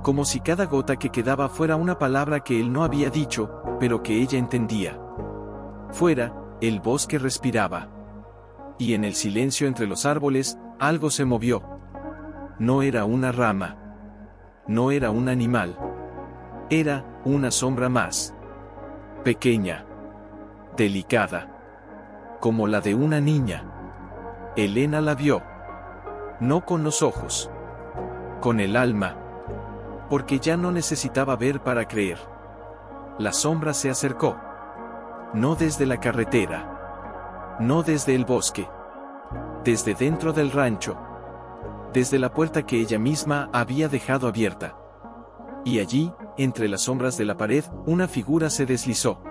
Como si cada gota que quedaba fuera una palabra que él no había dicho, pero que ella entendía. Fuera, el bosque respiraba. Y en el silencio entre los árboles, algo se movió. No era una rama. No era un animal. Era una sombra más. Pequeña. Delicada. Como la de una niña. Elena la vio. No con los ojos. Con el alma. Porque ya no necesitaba ver para creer. La sombra se acercó. No desde la carretera. No desde el bosque. Desde dentro del rancho. Desde la puerta que ella misma había dejado abierta. Y allí, entre las sombras de la pared, una figura se deslizó.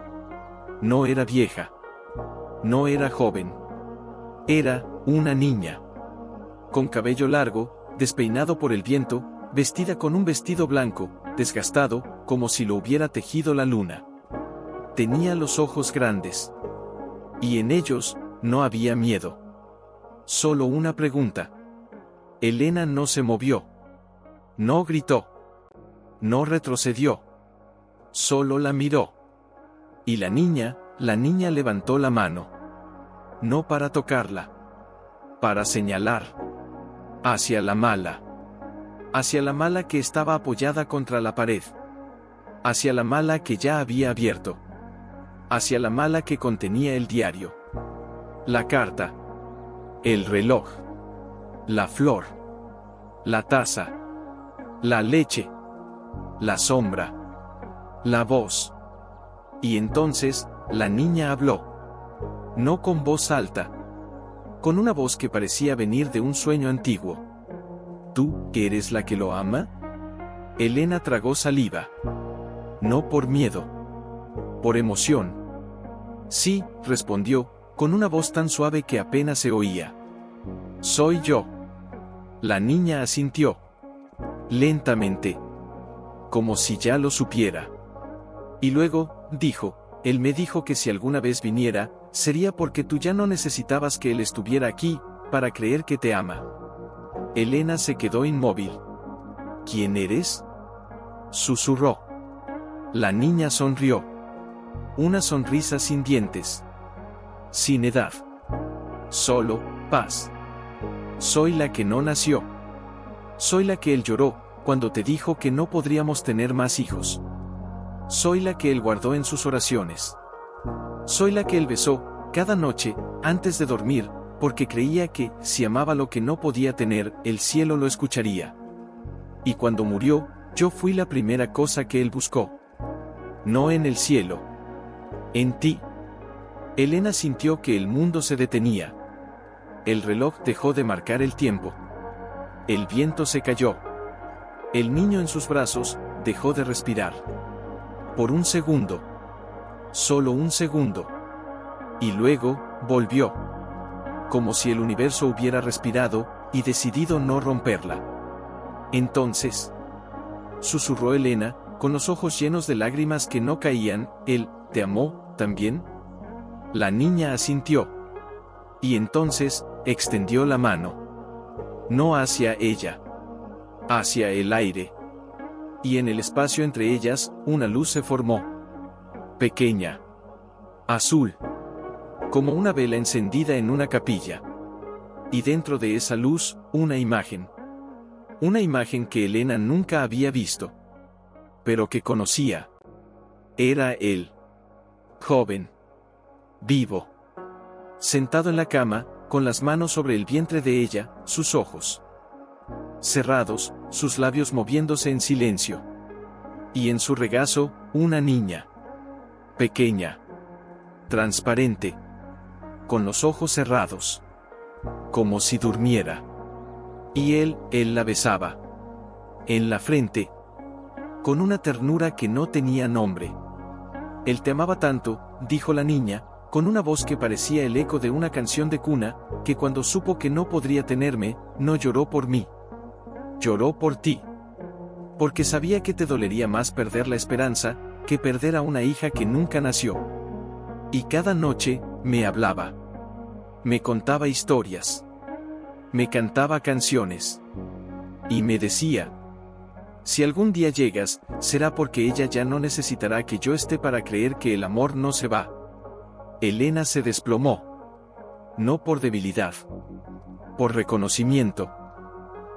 No era vieja. No era joven. Era una niña. Con cabello largo, despeinado por el viento, vestida con un vestido blanco, desgastado, como si lo hubiera tejido la luna. Tenía los ojos grandes. Y en ellos, no había miedo. Solo una pregunta. Elena no se movió. No gritó. No retrocedió. Solo la miró. Y la niña levantó la mano. No para tocarla. Para señalar. Hacia la mala. Hacia la mala que estaba apoyada contra la pared. Hacia la mala que ya había abierto. Hacia la mala que contenía el diario. La carta. El reloj. La flor. La taza. La leche. La sombra. La voz. Y entonces, la niña habló. No con voz alta. Con una voz que parecía venir de un sueño antiguo. ¿Tú, que eres la que lo ama? Elena tragó saliva. No por miedo. Por emoción. Sí, respondió, con una voz tan suave que apenas se oía. Soy yo. La niña asintió. Lentamente. Como si ya lo supiera. Y luego, dijo, él me dijo que si alguna vez viniera, sería porque tú ya no necesitabas que él estuviera aquí, para creer que te ama. Elena se quedó inmóvil. ¿Quién eres? Susurró. La niña sonrió. Una sonrisa sin dientes. Sin edad. Solo, paz. Soy la que no nació. Soy la que él lloró, cuando te dijo que no podríamos tener más hijos. Soy la que él guardó en sus oraciones. Soy la que él besó, cada noche, antes de dormir, porque creía que, si amaba lo que no podía tener, el cielo lo escucharía. Y cuando murió, yo fui la primera cosa que él buscó. No en el cielo. En ti. Elena sintió que el mundo se detenía. El reloj dejó de marcar el tiempo. El viento se cayó. El niño en sus brazos, dejó de respirar. Por un segundo. Solo un segundo. Y luego, volvió. Como si el universo hubiera respirado, y decidido no romperla. Entonces, susurró Elena, con los ojos llenos de lágrimas que no caían, ¿él te amó, también? La niña asintió. Y entonces, extendió la mano. No hacia ella. Hacia el aire. Y en el espacio entre ellas, una luz se formó. Pequeña. Azul. Como una vela encendida en una capilla. Y dentro de esa luz, una imagen. Una imagen que Elena nunca había visto. Pero que conocía. Era él. Joven. Vivo. Sentado en la cama, con las manos sobre el vientre de ella, sus ojos cerrados, sus labios moviéndose en silencio. Y en su regazo, una niña. Pequeña. Transparente. Con los ojos cerrados. Como si durmiera. Y él la besaba. En la frente. Con una ternura que no tenía nombre. Él te amaba tanto, dijo la niña, con una voz que parecía el eco de una canción de cuna, que cuando supo que no podría tenerme, no lloró por mí. Lloró por ti. Porque sabía que te dolería más perder la esperanza, que perder a una hija que nunca nació. Y cada noche, me hablaba. Me contaba historias. Me cantaba canciones. Y me decía: si algún día llegas, será porque ella ya no necesitará que yo esté para creer que el amor no se va. Elena se desplomó. No por debilidad. Por reconocimiento.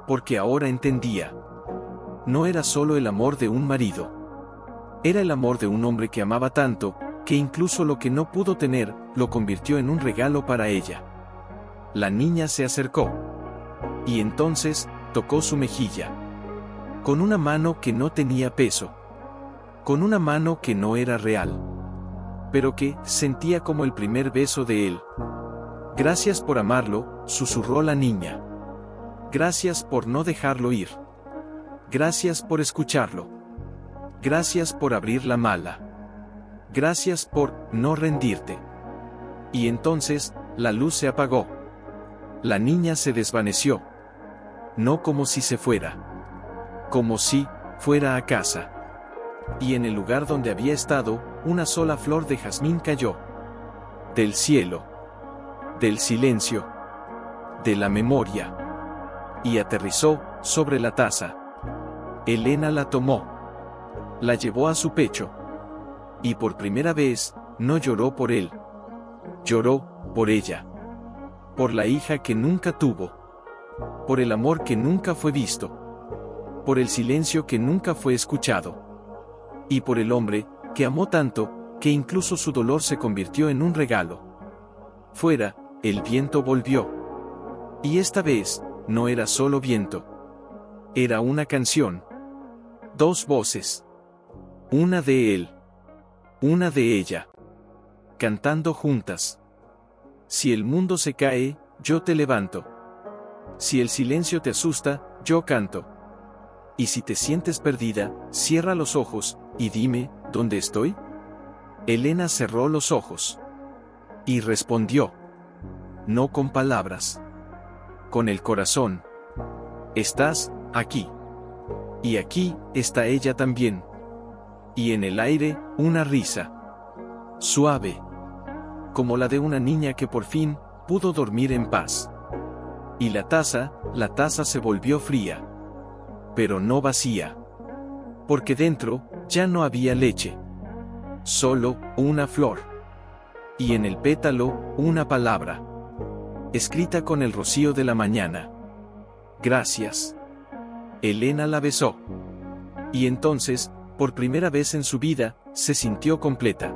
Porque ahora entendía. No era solo el amor de un marido. Era el amor de un hombre que amaba tanto, que incluso lo que no pudo tener, lo convirtió en un regalo para ella. La niña se acercó. Y entonces, tocó su mejilla. Con una mano que no tenía peso. Con una mano que no era real. pero que sentía como el primer beso de él. Gracias por amarlo, susurró la niña. Gracias por no dejarlo ir. Gracias por escucharlo. Gracias por abrir la mala. Gracias por no rendirte. Y entonces, la luz se apagó. La niña se desvaneció. No como si se fuera. Como si fuera a casa. Y en el lugar donde había estado, una sola flor de jazmín cayó. Del cielo. Del silencio. De la memoria. Y aterrizó sobre la taza. Elena la tomó. La llevó a su pecho. Y por primera vez, no lloró por él. Lloró por ella. Por la hija que nunca tuvo. Por el amor que nunca fue visto. Por el silencio que nunca fue escuchado. Y por el hombre, que amó tanto, que incluso su dolor se convirtió en un regalo. Fuera, el viento volvió. Y esta vez, no era solo viento. Era una canción. Dos voces. Una de él. Una de ella. Cantando juntas. Si el mundo se cae, yo te levanto. Si el silencio te asusta, yo canto. Y si te sientes perdida, cierra los ojos, y dime, ¿dónde estoy? Elena cerró los ojos. Y respondió. No con palabras. Con el corazón. Estás aquí. Y aquí está ella también. Y en el aire, una risa. Suave. Como la de una niña que por fin pudo dormir en paz. Y la taza se volvió fría. Pero no vacía. Porque dentro, ya no había leche. Solo una flor. Y en el pétalo, una palabra. Escrita con el rocío de la mañana. Gracias. Elena la besó. Y entonces, por primera vez en su vida, se sintió completa.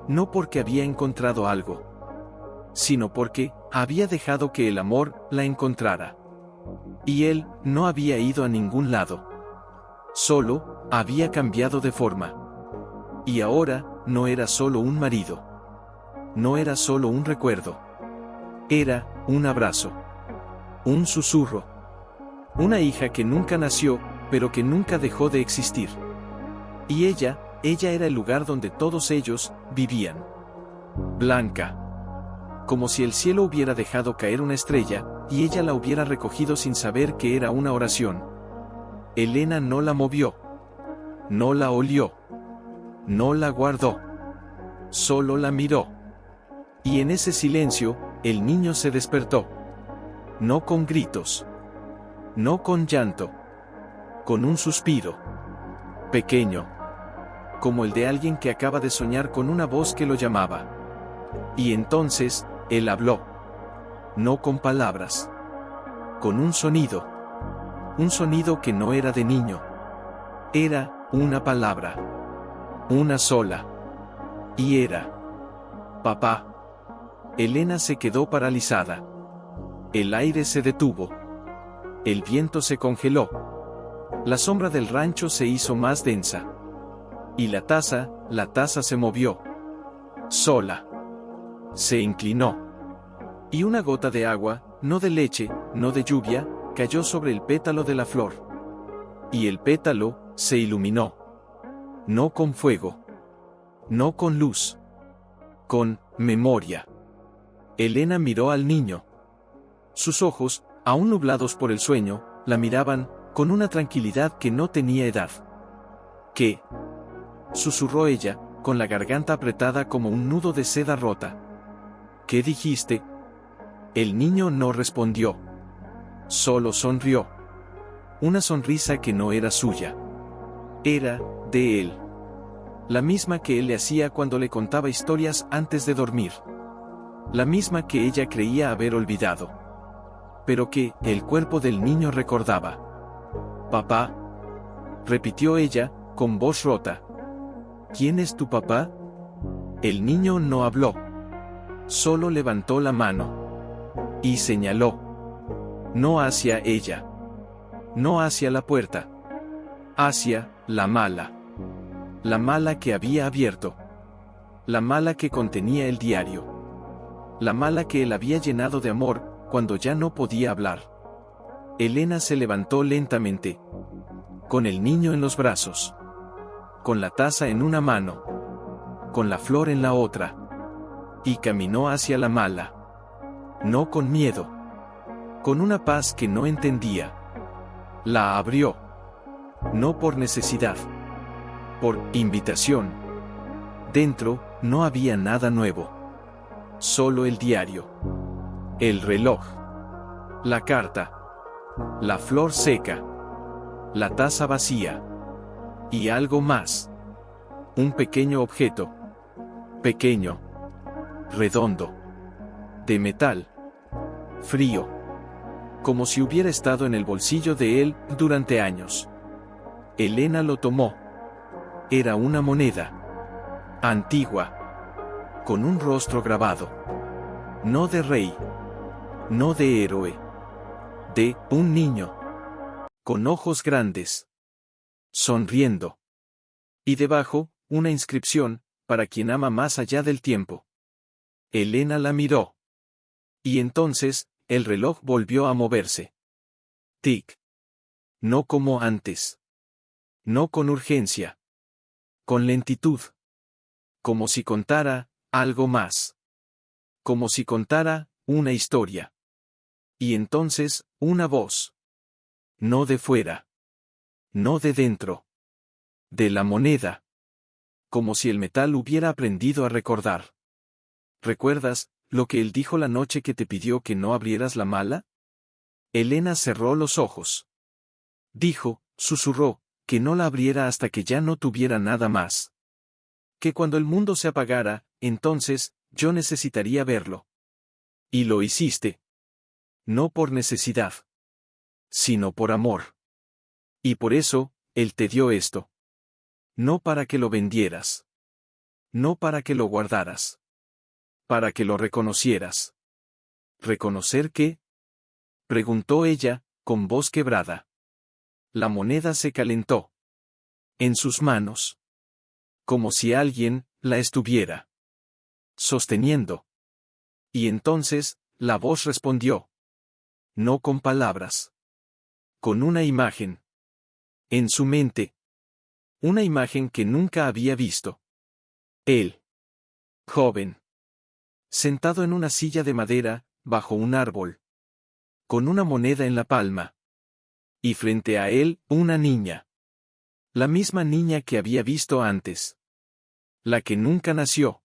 No porque había encontrado algo, sino porque había dejado que el amor la encontrara. Y él no había ido a ningún lado. Solo había cambiado de forma. Y ahora no era solo un marido. No era solo un recuerdo. Era un abrazo. Un susurro. Una hija que nunca nació, pero que nunca dejó de existir. Y ella era el lugar donde todos ellos vivían. Blanca. Como si el cielo hubiera dejado caer una estrella, y ella la hubiera recogido sin saber que era una oración. Elena no la movió. No la olió. No la guardó. Solo la miró. Y en ese silencio, el niño se despertó. No con gritos. No con llanto. Con un suspiro. Pequeño. Como el de alguien que acaba de soñar con una voz que lo llamaba. Y entonces, él habló. No con palabras. Con un sonido. Un sonido que no era de niño. Era una palabra. Una sola. Y era. Papá. Elena se quedó paralizada. El aire se detuvo. El viento se congeló. La sombra del rancho se hizo más densa. Y la taza se movió. Sola. Se inclinó. Y una gota de agua, no de leche, no de lluvia, cayó sobre el pétalo de la flor. Y el pétalo se iluminó. No con fuego. No con luz. Con memoria. Elena miró al niño. Sus ojos, aún nublados por el sueño, la miraban, con una tranquilidad que no tenía edad. ¿Qué? Susurró ella, con la garganta apretada como un nudo de seda rota. ¿Qué dijiste? El niño no respondió. Solo sonrió. Una sonrisa que no era suya. Era de él. La misma que él le hacía cuando le contaba historias antes de dormir. La misma que ella creía haber olvidado. Pero que el cuerpo del niño recordaba. Papá. Repitió ella, con voz rota. ¿Quién es tu papá? El niño no habló. Solo levantó la mano. Y señaló. No hacia ella. No hacia la puerta. Hacia la mala. La mala que había abierto. La mala que contenía el diario. La mala que él había llenado de amor, cuando ya no podía hablar. Elena se levantó lentamente. Con el niño en los brazos. Con la taza en una mano. Con la flor en la otra. Y caminó hacia la mala. No con miedo. Con una paz que no entendía. La abrió. No por necesidad. Por invitación. Dentro, no había nada nuevo. Solo el diario. El reloj. La carta. La flor seca. La taza vacía. Y algo más. Un pequeño objeto. Pequeño. Redondo. De metal. Frío. Como si hubiera estado en el bolsillo de él durante años. Elena lo tomó. Era una moneda. Antigua. Con un rostro grabado. No de rey. No de héroe. De un niño. Con ojos grandes. Sonriendo. Y debajo, una inscripción, para quien ama más allá del tiempo. Elena la miró. Y entonces, el reloj volvió a moverse. Tic. No como antes. No con urgencia. Con lentitud. Como si contara algo más. Como si contara una historia. Y entonces, una voz. No de fuera. No de dentro. De la moneda. Como si el metal hubiera aprendido a recordar. ¿Recuerdas lo que él dijo la noche que te pidió que no abrieras la mala? Elena cerró los ojos. Dijo, susurró, que no la abriera hasta que ya no tuviera nada más. Que cuando el mundo se apagara, entonces, yo necesitaría verlo. Y lo hiciste. No por necesidad. Sino por amor. Y por eso, él te dio esto. No para que lo vendieras. No para que lo guardaras. Para que lo reconocieras. ¿Reconocer qué? Preguntó ella, con voz quebrada. La moneda se calentó. En sus manos. Como si alguien la estuviera sosteniendo. Y entonces, la voz respondió. No con palabras. Con una imagen. En su mente. Una imagen que nunca había visto. Él. Joven. Sentado en una silla de madera, bajo un árbol. Con una moneda en la palma. Y frente a él, una niña. La misma niña que había visto antes. La que nunca nació.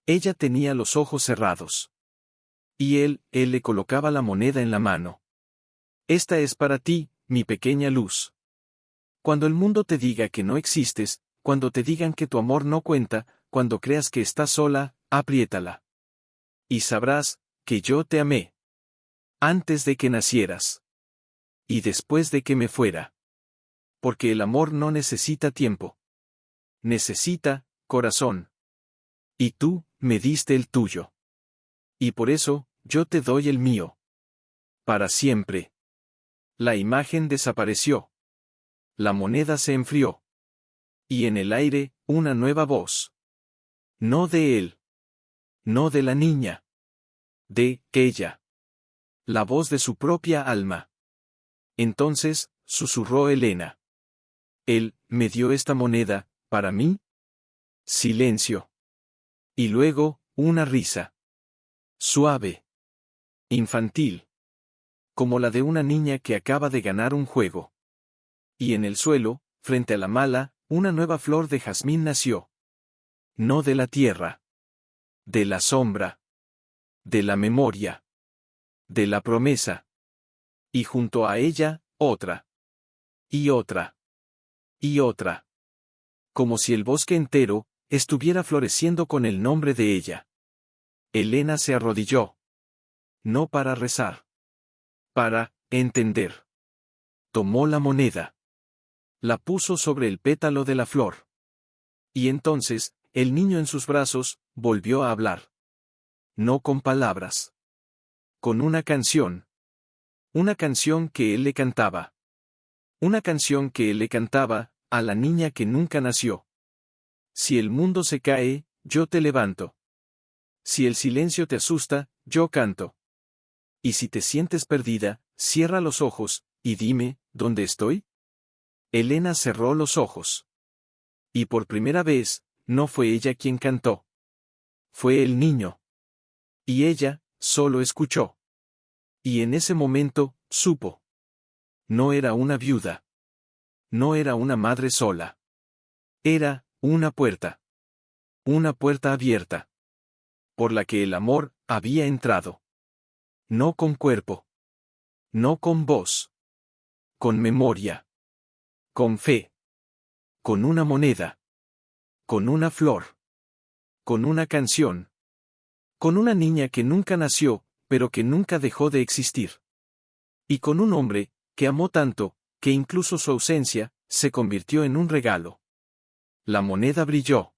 Ella tenía los ojos cerrados. Y él le colocaba la moneda en la mano. Esta es para ti, mi pequeña luz. Cuando el mundo te diga que no existes, cuando te digan que tu amor no cuenta, cuando creas que estás sola, apriétala. Y sabrás, que yo te amé. Antes de que nacieras. Y después de que me fuera. Porque el amor no necesita tiempo. Necesita, corazón. Y tú, me diste el tuyo. Y por eso, yo te doy el mío. Para siempre. La imagen desapareció. La moneda se enfrió. Y en el aire, una nueva voz. No de él. No de la niña. De ella. La voz de su propia alma. Entonces, susurró Elena. Él me dio esta moneda, ¿para mí? Silencio. Y luego, una risa. Suave. Infantil. Como la de una niña que acaba de ganar un juego. Y en el suelo, frente a la mala, una nueva flor de jazmín nació. No de la tierra. De la sombra. De la memoria. De la promesa. Y junto a ella, otra. Y otra. Y otra. Como si el bosque entero estuviera floreciendo con el nombre de ella. Elena se arrodilló. No para rezar. Para entender. Tomó la moneda. La puso sobre el pétalo de la flor. Y entonces, el niño en sus brazos, volvió a hablar. No con palabras. Con una canción. Una canción que él le cantaba. Una canción que él le cantaba, a la niña que nunca nació. Si el mundo se cae, yo te levanto. Si el silencio te asusta, yo canto. Y si te sientes perdida, cierra los ojos, y dime, ¿dónde estoy? Elena cerró los ojos. Y por primera vez, no fue ella quien cantó. Fue el niño. Y ella, solo escuchó. Y en ese momento, supo. No era una viuda. No era una madre sola. Era, una puerta. Una puerta abierta. Por la que el amor, había entrado. No con cuerpo. No con voz. Con memoria. Con fe. Con una moneda. Con una flor. Con una canción. Con una niña que nunca nació, pero que nunca dejó de existir. Y con un hombre, que amó tanto, que incluso su ausencia, se convirtió en un regalo. La moneda brilló.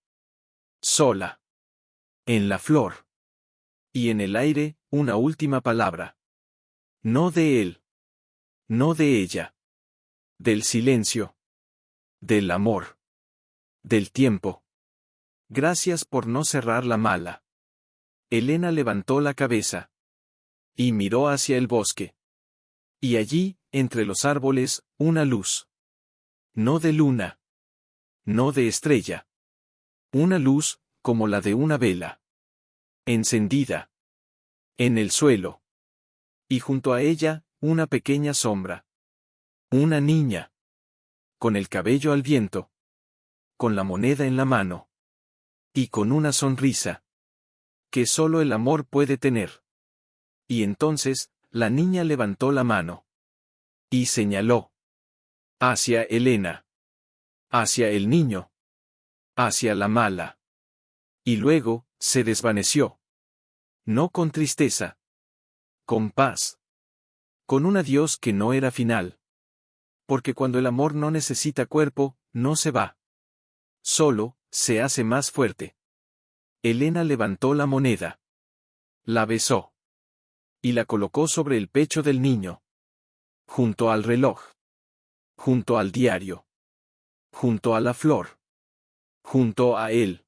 Sola. En la flor. Y en el aire, una última palabra. No de él. No de ella. Del silencio. Del amor. Del tiempo. Gracias por no cerrar la mala. Elena levantó la cabeza. Y miró hacia el bosque. Y allí, entre los árboles, una luz. No de luna. No de estrella. Una luz, como la de una vela. Encendida. En el suelo. Y junto a ella, una pequeña sombra. Una niña. Con el cabello al viento. Con la moneda en la mano. Y con una sonrisa. Que solo el amor puede tener. Y entonces, la niña levantó la mano. Y señaló. Hacia Elena. Hacia el niño. Hacia la mala. Y luego, se desvaneció. No con tristeza. Con paz. Con un adiós que no era final. Porque cuando el amor no necesita cuerpo, no se va. Solo, se hace más fuerte. Elena levantó la moneda. La besó. Y la colocó sobre el pecho del niño. Junto al reloj. Junto al diario. Junto a la flor. Junto a él.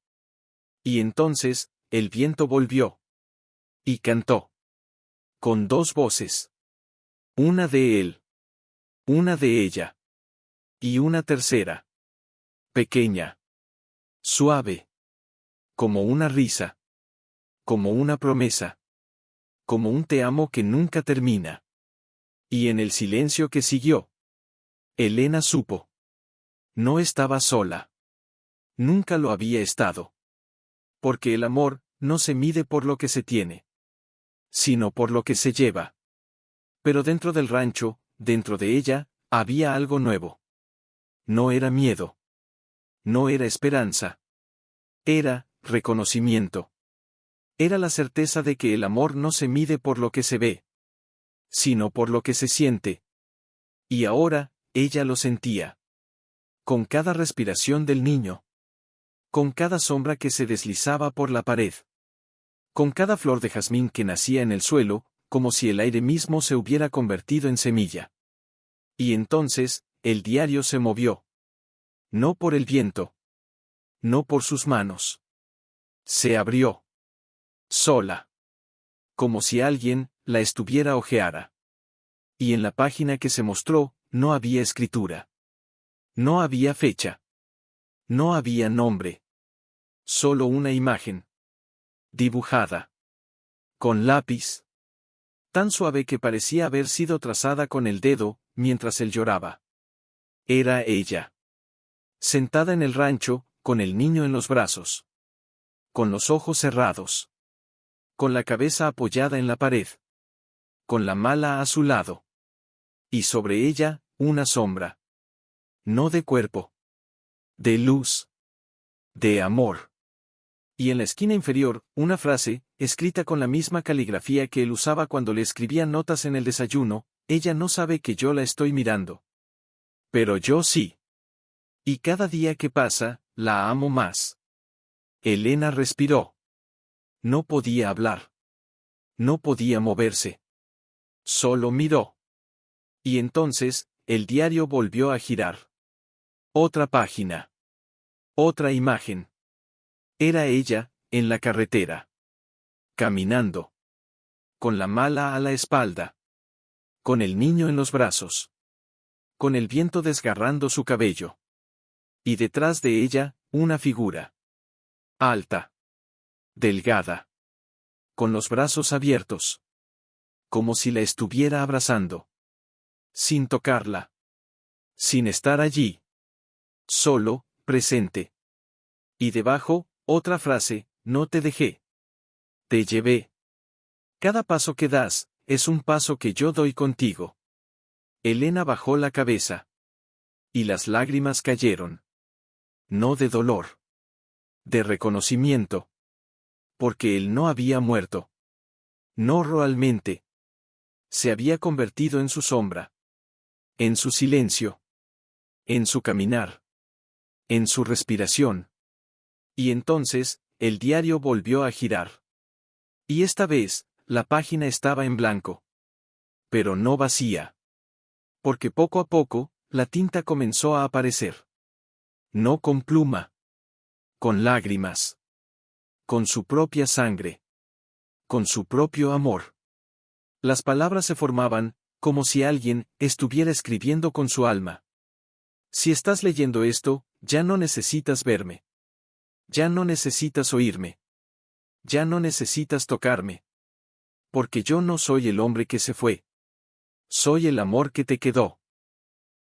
Y entonces, el viento volvió. Y cantó. Con dos voces. Una de él. Una de ella. Y una tercera. Pequeña. Suave. Como una risa. Como una promesa. Como un te amo que nunca termina. Y en el silencio que siguió, Elena supo. No estaba sola. Nunca lo había estado. Porque el amor, no se mide por lo que se tiene, sino por lo que se lleva. Pero dentro del rancho, dentro de ella, había algo nuevo. No era miedo. No era esperanza. Era, reconocimiento. Era la certeza de que el amor no se mide por lo que se ve, sino por lo que se siente. Y ahora, ella lo sentía. Con cada respiración del niño. Con cada sombra que se deslizaba por la pared. Con cada flor de jazmín que nacía en el suelo, como si el aire mismo se hubiera convertido en semilla. Y entonces, el diario se movió. No por el viento. No por sus manos. Se abrió. Sola. Como si alguien la estuviera hojeara. Y en la página que se mostró, no había escritura. No había fecha. No había nombre. Solo una imagen. Dibujada. Con lápiz. Tan suave que parecía haber sido trazada con el dedo, mientras él lloraba. Era ella. Sentada en el rancho, con el niño en los brazos. Con los ojos cerrados. Con la cabeza apoyada en la pared. Con la mala a su lado. Y sobre ella, una sombra. No de cuerpo. De luz. De amor. Y en la esquina inferior, una frase, escrita con la misma caligrafía que él usaba cuando le escribía notas en el desayuno: ella no sabe que yo la estoy mirando. Pero yo sí. Y cada día que pasa, la amo más. Elena respiró. No podía hablar. No podía moverse. Solo miró. Y entonces, el diario volvió a girar. Otra página. Otra imagen. Era ella, en la carretera. Caminando. Con la mala a la espalda. Con el niño en los brazos. Con el viento desgarrando su cabello. Y detrás de ella, una figura. Alta. Delgada. Con los brazos abiertos. Como si la estuviera abrazando. Sin tocarla. Sin estar allí. Solo, presente. Y debajo, otra frase: no te dejé. Te llevé. Cada paso que das, es un paso que yo doy contigo. Elena bajó la cabeza. Y las lágrimas cayeron. No de dolor. De reconocimiento. Porque él no había muerto. No realmente. Se había convertido en su sombra. En su silencio. En su caminar. En su respiración. Y entonces, el diario volvió a girar. Y esta vez, la página estaba en blanco. Pero no vacía. Porque poco a poco, la tinta comenzó a aparecer. No con pluma. Con lágrimas. Con su propia sangre. Con su propio amor. Las palabras se formaban, como si alguien estuviera escribiendo con su alma. Si estás leyendo esto, ya no necesitas verme. Ya no necesitas oírme. Ya no necesitas tocarme. Porque yo no soy el hombre que se fue. Soy el amor que te quedó.